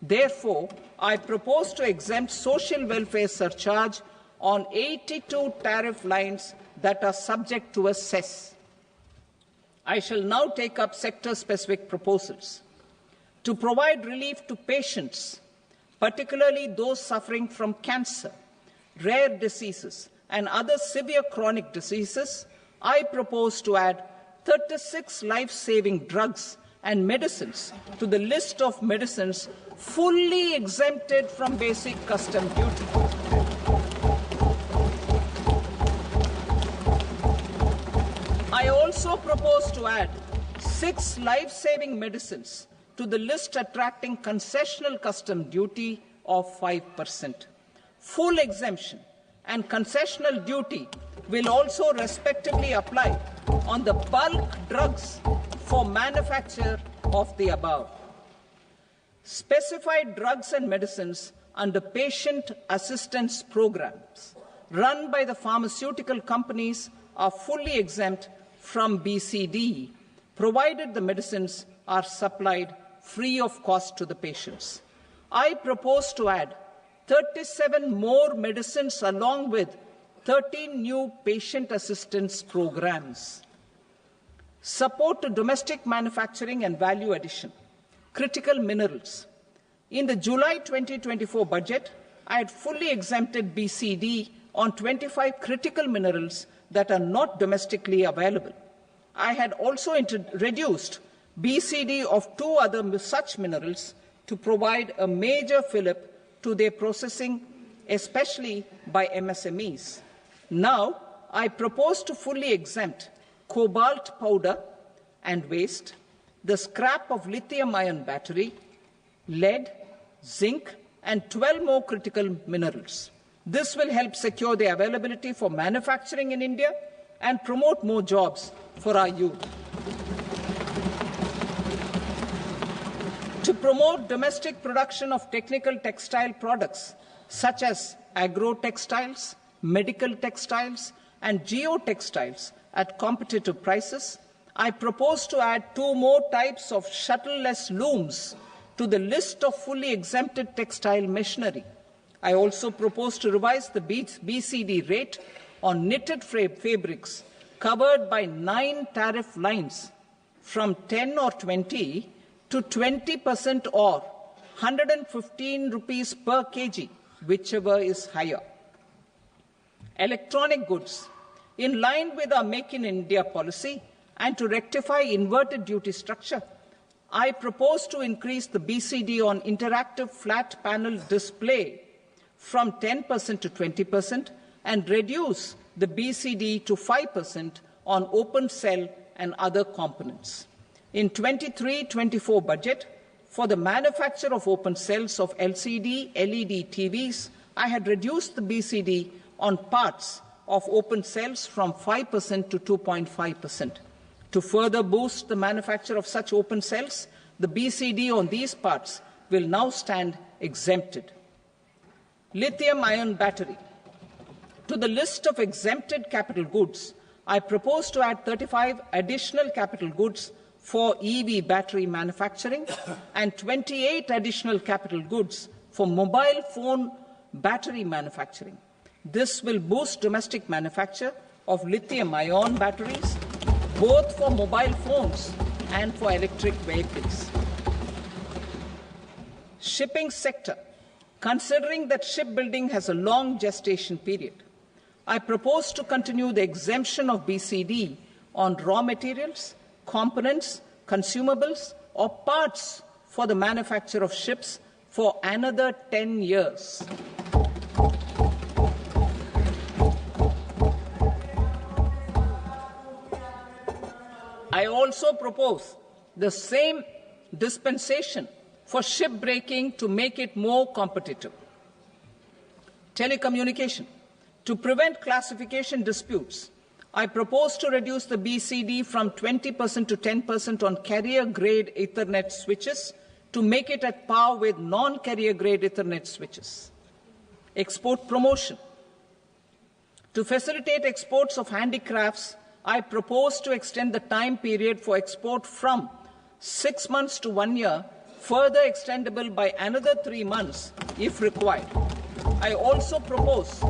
Therefore, I propose to exempt social welfare surcharge on 82 tariff lines that are subject to a cess. I shall now take up sector-specific proposals. To provide relief to patients, particularly those suffering from cancer, rare diseases, and other severe chronic diseases, I propose to add 36 life-saving drugs and medicines to the list of medicines fully exempted from basic custom duty. I also propose to add 6 life-saving medicines to the list attracting concessional custom duty of 5%. Full exemption and concessional duty will also respectively apply on the bulk drugs for manufacture of the above. Specified drugs and medicines under patient assistance programs run by the pharmaceutical companies are fully exempt from BCD, provided the medicines are supplied free of cost to the patients. I propose to add 37 more medicines along with 13 new patient assistance programs. Support to domestic manufacturing and value addition. Critical minerals. In the July 2024 budget, I had fully exempted BCD on 25 critical minerals that are not domestically available. I had also reduced BCD of 2 other such minerals to provide a major fillip to their processing, especially by MSMEs. Now, I propose to fully exempt cobalt powder and waste, the scrap of lithium-ion battery, lead, zinc, and 12 more critical minerals. This will help secure the availability for manufacturing in India and promote more jobs for our youth. To promote domestic production of technical textile products such as agro-textiles, medical textiles, and geotextiles at competitive prices, I propose to add 2 more types of shuttle-less looms to the list of fully exempted textile machinery. I also propose to revise the BCD rate on knitted fabrics covered by 9 tariff lines from 10 or 20 to 20% or 115 rupees per kg whichever is higher. Electronic goods. In line with our Make in India policy and to rectify inverted duty structure, I propose to increase the BCD on interactive flat panel display from 10% to 20% and reduce the BCD to 5% on open cell and other components. In 23-24 budget, for the manufacture of open cells of LCD, LED TVs, I had reduced the BCD on parts of open cells from 5% to 2.5%. To further boost the manufacture of such open cells, the BCD on these parts will now stand exempted. Lithium-ion battery. To the list of exempted capital goods, I propose to add 35 additional capital goods for EV battery manufacturing and 28 additional capital goods for mobile phone battery manufacturing. This will boost domestic manufacture of lithium-ion batteries, both for mobile phones and for electric vehicles. Shipping sector. Considering that shipbuilding has a long gestation period, I propose to continue the exemption of BCD on raw materials, components, consumables, or parts for the manufacture of ships for another 10 years. I also propose the same dispensation for shipbreaking to make it more competitive. Telecommunication. To prevent classification disputes, I propose to reduce the BCD from 20% to 10% on carrier-grade Ethernet switches to make it at par with non-carrier-grade Ethernet switches. Export promotion. To facilitate exports of handicrafts, I propose to extend the time period for export from 6 months to 1 year, further extendable by another 3 months if required. I also propose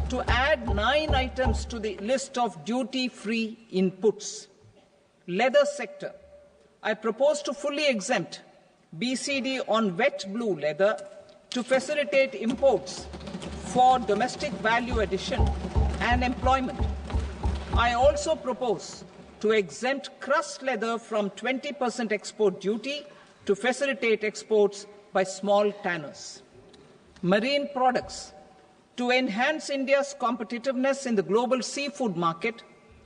to add 9 items to the list of duty-free inputs. Leather sector. I propose to fully exempt BCD on wet blue leather to facilitate imports for domestic value addition and employment. I also propose to exempt crust leather from 20% export duty to facilitate exports by small tanners. Marine products. To enhance India's competitiveness in the global seafood market,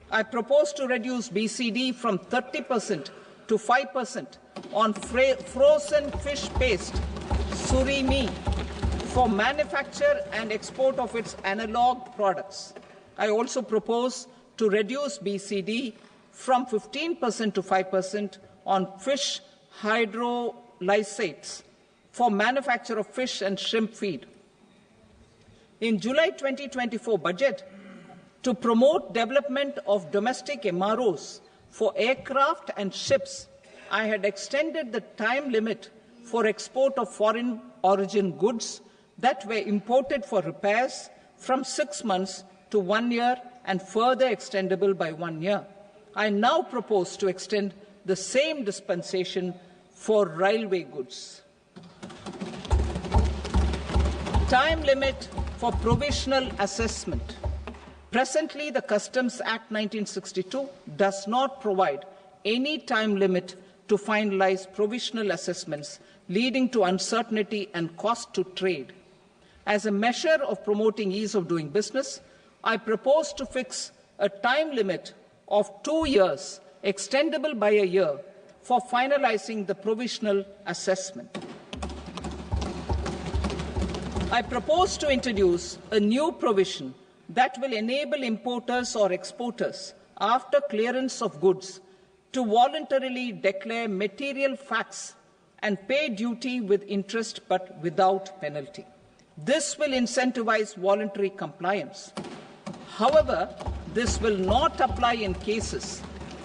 I propose to reduce BCD from 30% to 5% on frozen fish paste, surimi, for manufacture and export of its analog products. I also propose to reduce BCD from 15% to 5% on fish hydrolysates for manufacture of fish and shrimp feed. In July 2024 budget, to promote development of domestic MROs for aircraft and ships, I had extended the time limit for export of foreign origin goods that were imported for repairs from 6 months to 1 year and further extendable by 1 year. I now propose to extend the same dispensation for railway goods. Time limit for provisional assessment. Presently, the Customs Act 1962 does not provide any time limit to finalize provisional assessments, leading to uncertainty and cost to trade. As a measure of promoting ease of doing business, I propose to fix a time limit of 2 years, extendable by a year, for finalizing the provisional assessment. I propose to introduce a new provision that will enable importers or exporters, after clearance of goods, to voluntarily declare material facts and pay duty with interest but without penalty. This will incentivize voluntary compliance. However, this will not apply in cases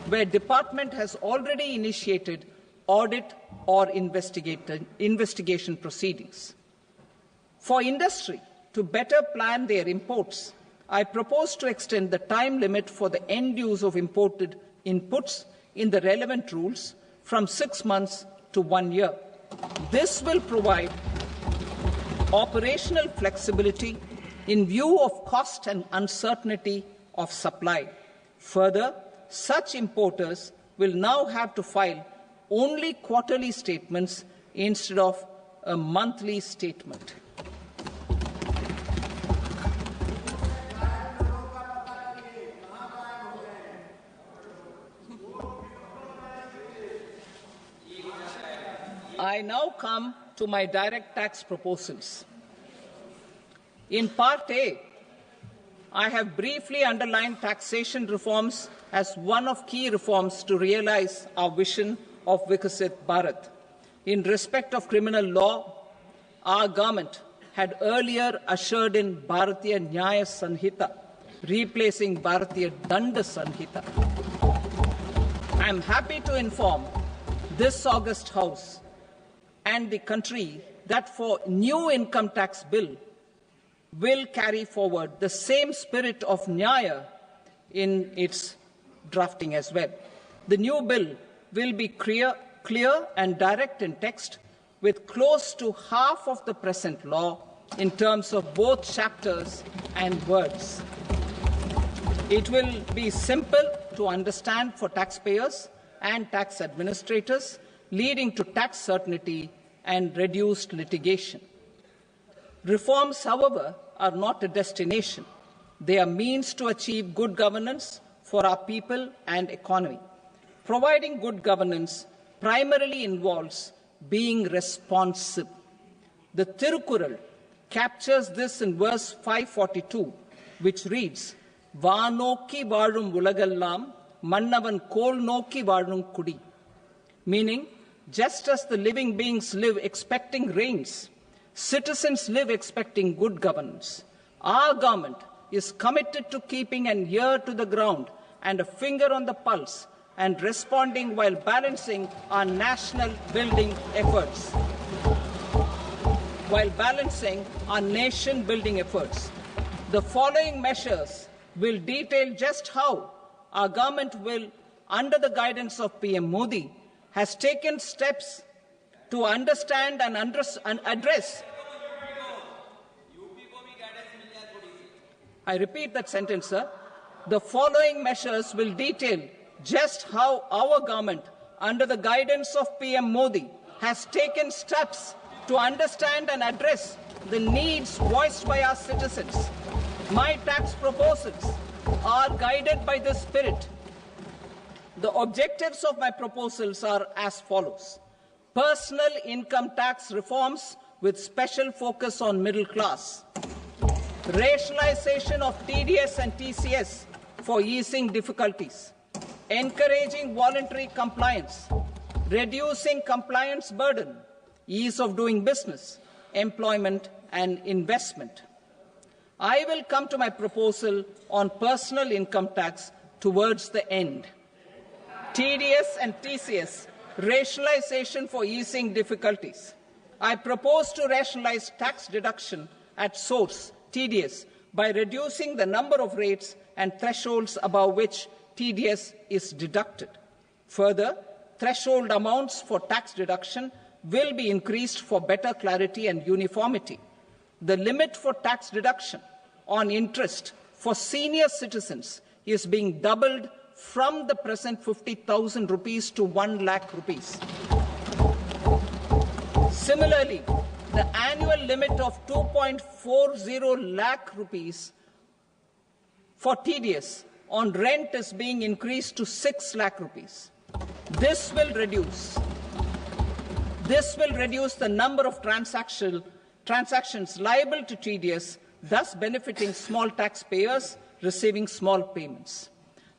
where department has already initiated audit or investigation proceedings. For industry to better plan their imports, I propose to extend the time limit for the end use of imported inputs in the relevant rules from 6 months to 1 year. This will provide operational flexibility in view of cost and uncertainty of supply. Further, such importers will now have to file only quarterly statements instead of a monthly statement. I now come to my direct tax proposals. In Part A, I have briefly underlined taxation reforms as one of key reforms to realize our vision of Vikasit Bharat. In respect of criminal law, our government had earlier ushered in Bharatiya Nyaya Sanhita, replacing Bharatiya Danda Sanhita. I am happy to inform this august House and the country that for new income tax bill will carry forward the same spirit of Nyaya in its drafting as well. The new bill will be clear and direct in text, with close to half of the present law in terms of both chapters and words. It will be simple to understand for taxpayers and tax administrators, leading to tax certainty and reduced litigation. Reforms, however, are not a destination. They are means to achieve good governance for our people and economy. Providing good governance primarily involves being responsive. The Tirukural captures this in verse 542, which reads, "Vaanokki vaazhum ulagallam, mannavan kol nokki vaazhum kudi," meaning, just as the living beings live expecting rains, citizens live expecting good governance. Our government is committed to keeping an ear to the ground and a finger on the pulse and responding while balancing our national building efforts. The following measures will detail just how our government will, under the guidance of PM Modi, has taken steps to understand and address. I repeat that sentence, sir. The following measures will detail just how our government, under the guidance of PM Modi, has taken steps to understand and address the needs voiced by our citizens. My tax proposals are guided by this spirit. The objectives of my proposals are as follows. Personal income tax reforms with special focus on middle class. Rationalization of TDS and TCS for easing difficulties. Encouraging voluntary compliance. Reducing compliance burden. Ease of doing business, employment and investment. I will come to my proposal on personal income tax towards the end. TDS and TCS, rationalization for easing difficulties. I propose to rationalize tax deduction at source, TDS, by reducing the number of rates and thresholds above which TDS is deducted. Further, threshold amounts for tax deduction will be increased for better clarity and uniformity. The limit for tax deduction on interest for senior citizens is being doubled from the present 50,000 rupees to 1 lakh rupees. Similarly, the annual limit of 2.40 lakh rupees for TDS on rent is being increased to 6 lakh rupees. This will reduce the number of transactions liable to TDS, thus benefiting small taxpayers receiving small payments.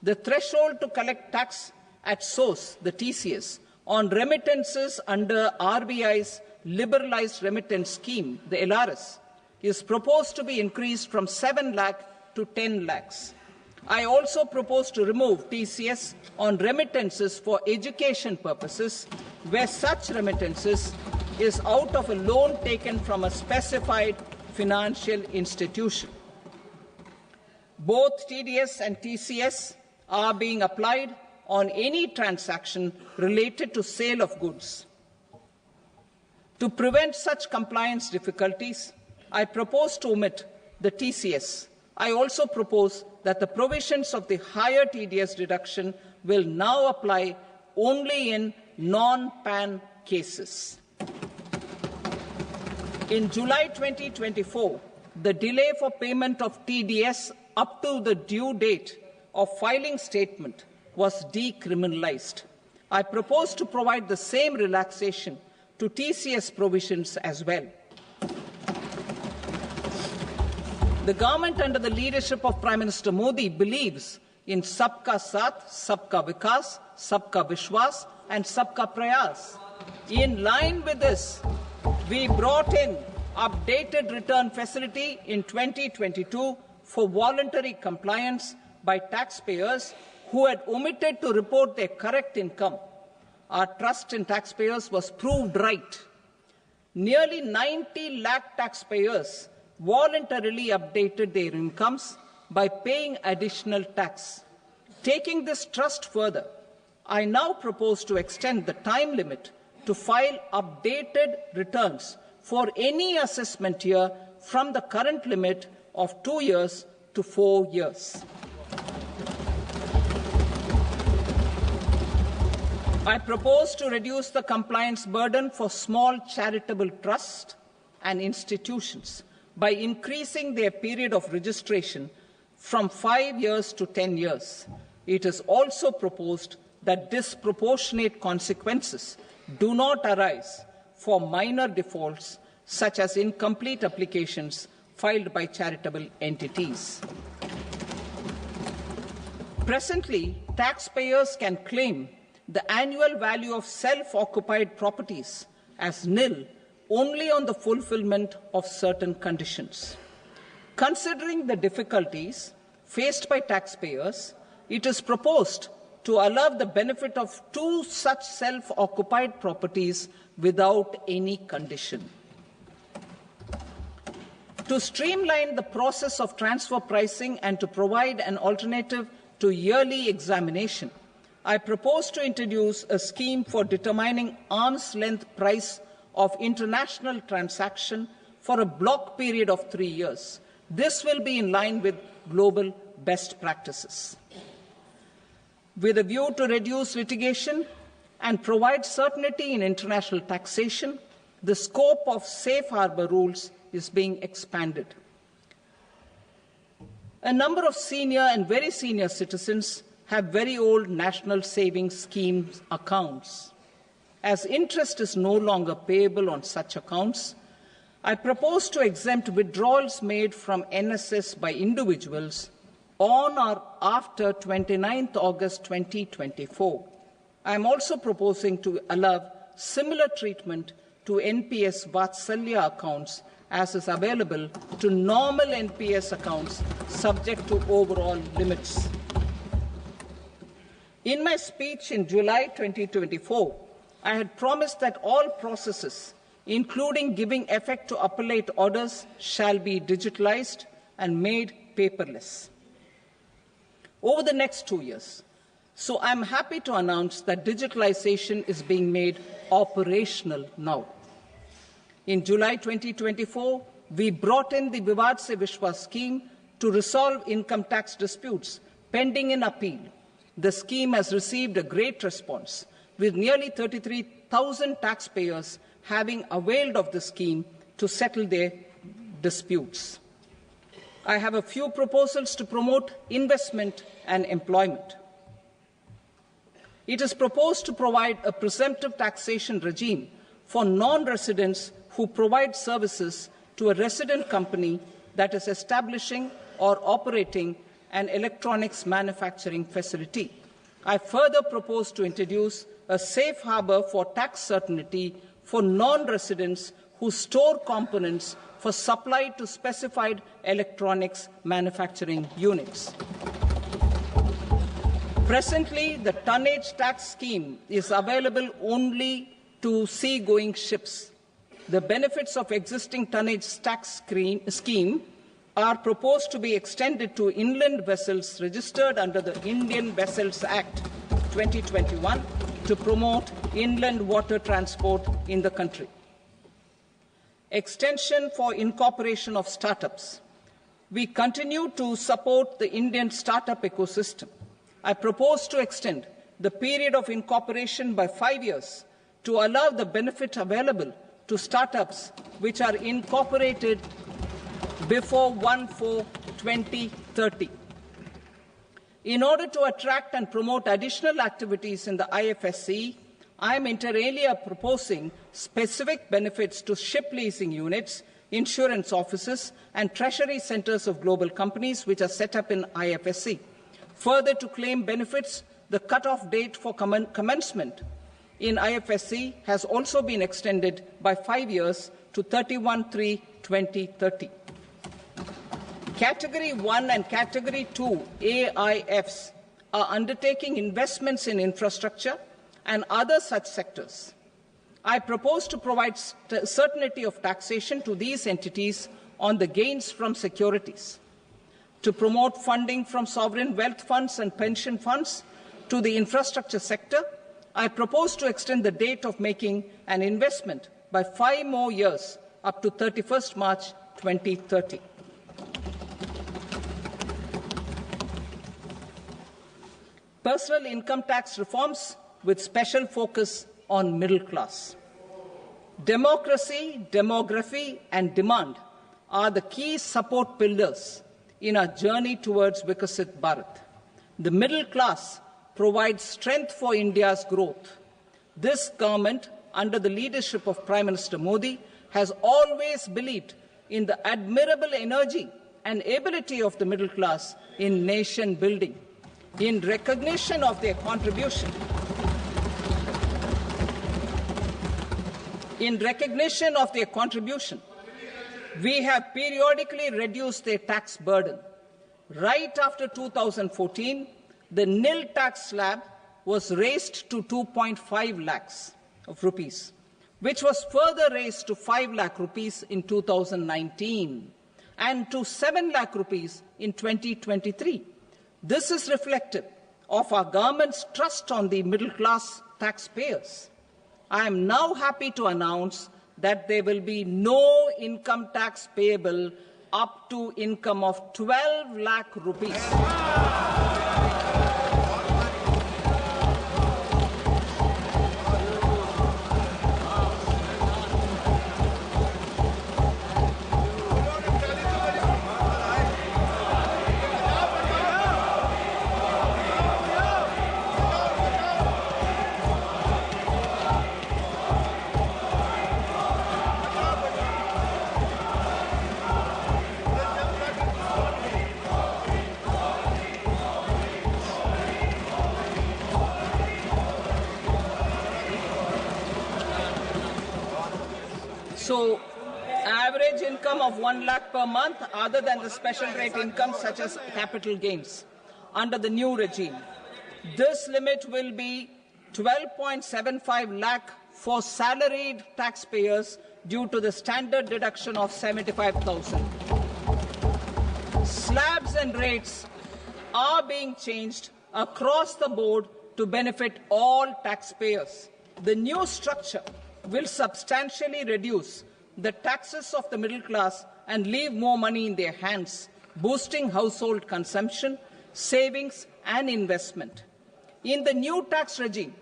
The threshold to collect tax at source, the TCS, on remittances under RBI's liberalized remittance scheme, the LRS, is proposed to be increased from 7 lakh to 10 lakhs. I also propose to remove TCS on remittances for education purposes, where such remittances is out of a loan taken from a specified financial institution. Both TDS and TCS are being applied on any transaction related to sale of goods. To prevent such compliance difficulties, I propose to omit the TCS. I also propose that the provisions of the higher TDS deduction will now apply only in non-PAN cases. In July 2024, the delay for payment of TDS up to the due date of filing statement was decriminalized. I propose to provide the same relaxation to TCS provisions as well. The government under the leadership of Prime Minister Modi believes in Sabka Saath, Sabka Vikas, Sabka Vishwas and Sabka Prayas. In line with this, we brought in updated return facility in 2022 for voluntary compliance by taxpayers who had omitted to report their correct income. Our trust in taxpayers was proved right. Nearly 90 lakh taxpayers voluntarily updated their incomes by paying additional tax. Taking this trust further, I now propose to extend the time limit to file updated returns for any assessment year from the current limit of 2 years to 4 years. I propose to reduce the compliance burden for small charitable trusts and institutions by increasing their period of registration from 5 years to 10 years. It is also proposed that disproportionate consequences do not arise for minor defaults, such as incomplete applications filed by charitable entities. Presently, taxpayers can claim the annual value of self-occupied properties as nil only on the fulfillment of certain conditions. Considering the difficulties faced by taxpayers, it is proposed to allow the benefit of 2 such self-occupied properties without any condition. To streamline the process of transfer pricing and to provide an alternative to yearly examination, I propose to introduce a scheme for determining arm's length price of international transaction for a block period of 3 years. This will be in line with global best practices. With a view to reduce litigation and provide certainty in international taxation, the scope of safe harbor rules is being expanded. A number of senior and very senior citizens have very old national savings schemes accounts. As interest is no longer payable on such accounts, I propose to exempt withdrawals made from NSS by individuals on or after 29th August 2024. I am also proposing to allow similar treatment to NPS Vatsalya accounts as is available to normal NPS accounts subject to overall limits. In my speech in July 2024, I had promised that all processes, including giving effect to appellate orders, shall be digitalized and made paperless over the next 2 years. So I'm happy to announce that digitalization is being made operational now. In July 2024, we brought in the Vivad Se Vishwas scheme to resolve income tax disputes pending in appeal. The scheme has received a great response, with nearly 33,000 taxpayers having availed of the scheme to settle their disputes. I have a few proposals to promote investment and employment. It is proposed to provide a presumptive taxation regime for non-residents who provide services to a resident company that is establishing or operating an electronics manufacturing facility. I further propose to introduce a safe harbor for tax certainty for non-residents who store components for supply to specified electronics manufacturing units. Presently, the tonnage tax scheme is available only to sea-going ships. The benefits of existing tonnage tax scheme are proposed to be extended to inland vessels registered under the Indian Vessels Act 2021 to promote inland water transport in the country. extension for incorporation of startups. We continue to support the Indian startup ecosystem. I propose to extend the period of incorporation by 5 years to allow the benefit available to startups which are incorporated before 1/4/2030. In order to attract and promote additional activities in the IFSC, I am inter alia proposing specific benefits to ship leasing units, insurance offices, and treasury centres of global companies which are set up in IFSC. Further, to claim benefits, the cut-off date for commencement in IFSC has also been extended by 5 years to 31/3/2030. Category 1 and Category 2 AIFs are undertaking investments in infrastructure and other such sectors. I propose to provide certainty of taxation to these entities on the gains from securities, to promote funding from sovereign wealth funds and pension funds to the infrastructure sector. I propose to extend the date of making an investment by 5 more years up to 31st March 2030. Personal income tax reforms with special focus on middle class. Democracy, demography, and demand are the key support pillars in our journey towards Vikasit Bharat. The middle class provides strength for India's growth. This government, under the leadership of Prime Minister Modi, has always believed in the admirable energy and ability of the middle class in nation building. In recognition of their contribution, we have periodically reduced their tax burden. Right after 2014, the nil tax slab was raised to 2.5 lakhs of rupees, which was further raised to 5 lakh rupees in 2019 and to 7 lakh rupees in 2023. This is reflective of our government's trust on the middle-class taxpayers. I am now happy to announce that there will be no income tax payable up to income of 12 lakh rupees. So, average income of 1 lakh per month, other than the special rate income such as capital gains, under the new regime. This limit will be 12.75 lakh for salaried taxpayers due to the standard deduction of 75,000. Slabs and rates are being changed across the board to benefit all taxpayers. The new structure will substantially reduce the taxes of the middle class and leave more money in their hands, boosting household consumption, savings, and investment. In the new tax regime,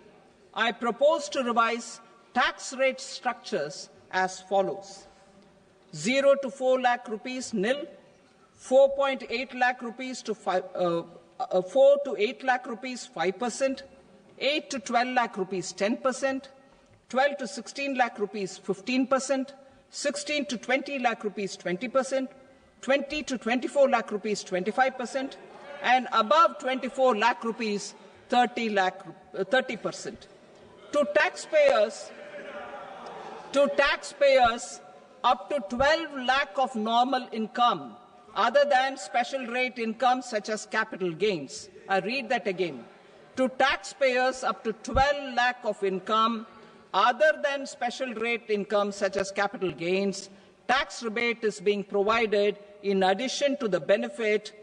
I propose to revise tax rate structures as follows: 0 to 4 lakh rupees nil, 4.8 lakh rupees to 4 to 8 lakh rupees 5%, 8 to 12 lakh rupees 10%, 12 to 16 lakh rupees 15%, 16 to 20 lakh rupees 20%, 20 to 24 lakh rupees 25%, and above 24 lakh rupees 30%. To taxpayers up to 12 lakh of normal income, other than special rate income such as capital gains. I read that again. To taxpayers up to 12 lakh of income, other than special rate income such as capital gains, tax rebate is being provided in addition to the benefit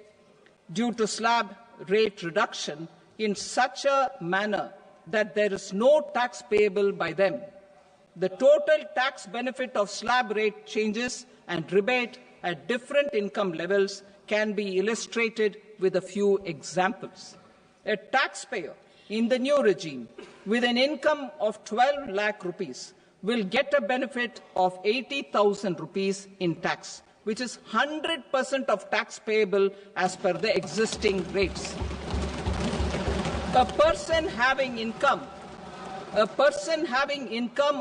due to slab rate reduction in such a manner that there is no tax payable by them. The total tax benefit of slab rate changes and rebate at different income levels can be illustrated with a few examples. A taxpayer in the new regime with an income of 12 lakh rupees will get a benefit of 80,000 rupees in tax, which is 100% of tax payable as per the existing rates. A person having income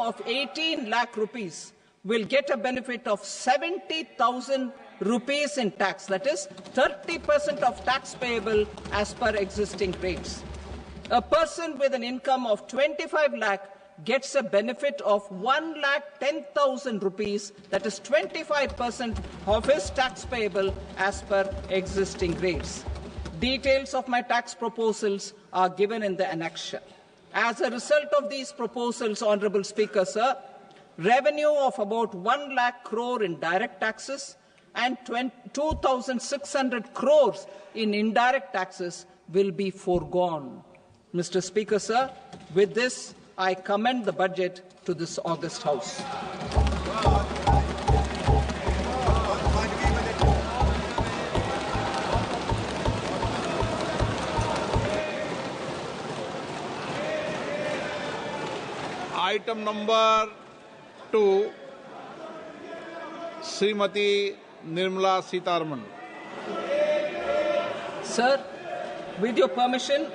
of 18 lakh rupees will get a benefit of 70,000 rupees in tax, that is 30% of tax payable as per existing rates. A person with an income of 25 lakh gets a benefit of 1,10,000 rupees, that is 25% of his tax payable as per existing rates. Details of my tax proposals are given in the annexure. As a result of these proposals, Honourable Speaker, sir, revenue of about 1 lakh crore in direct taxes and 2,600 crores in indirect taxes will be foregone. Mr. Speaker, sir, with this, I commend the budget to this august House. Item number 2, Srimati Nirmala Sitharaman. Sir, with your permission,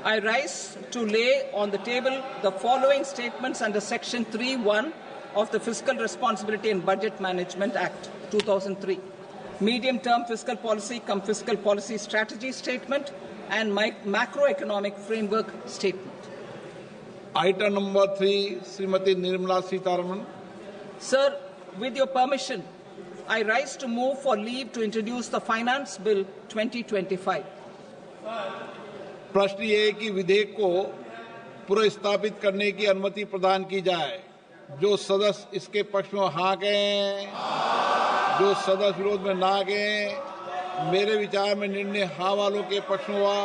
I rise to lay on the table the following statements under Section 3(1) of the Fiscal Responsibility and Budget Management Act 2003, Medium-Term Fiscal Policy cum Fiscal Policy Strategy Statement and Macroeconomic Framework Statement. Item number 3, Srimati Nirmala Sitharaman. Sir, with your permission, I rise to move for leave to introduce the Finance Bill 2025. प्रश्न ये है कि विधेयक को पुनर्स्थापित करने की अनुमति प्रदान की जाए। जो सदस्य इसके पक्ष में हाँ कहें, जो सदस्य विरोध में ना कहें। मेरे विचार में निर्णय हाँ वालों के पक्ष में हुआ,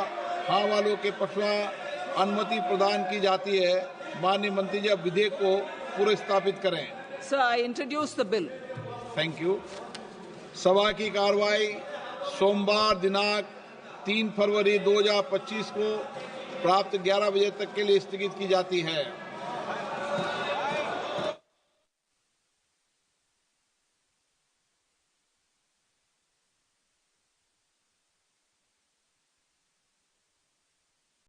हाँ वालों के पक्ष में अनुमति प्रदान की जाती है। माननीय मंत्री जी, अब विधेयक को पुनर्स्थापित करें। Sir, I introduce the bill. Thank you. सभा की कार्रवाई सोमवार दिनांक 3 फरवरी 2025 को प्राप्त 11 बजे तक के लिए स्थगित की जाती है।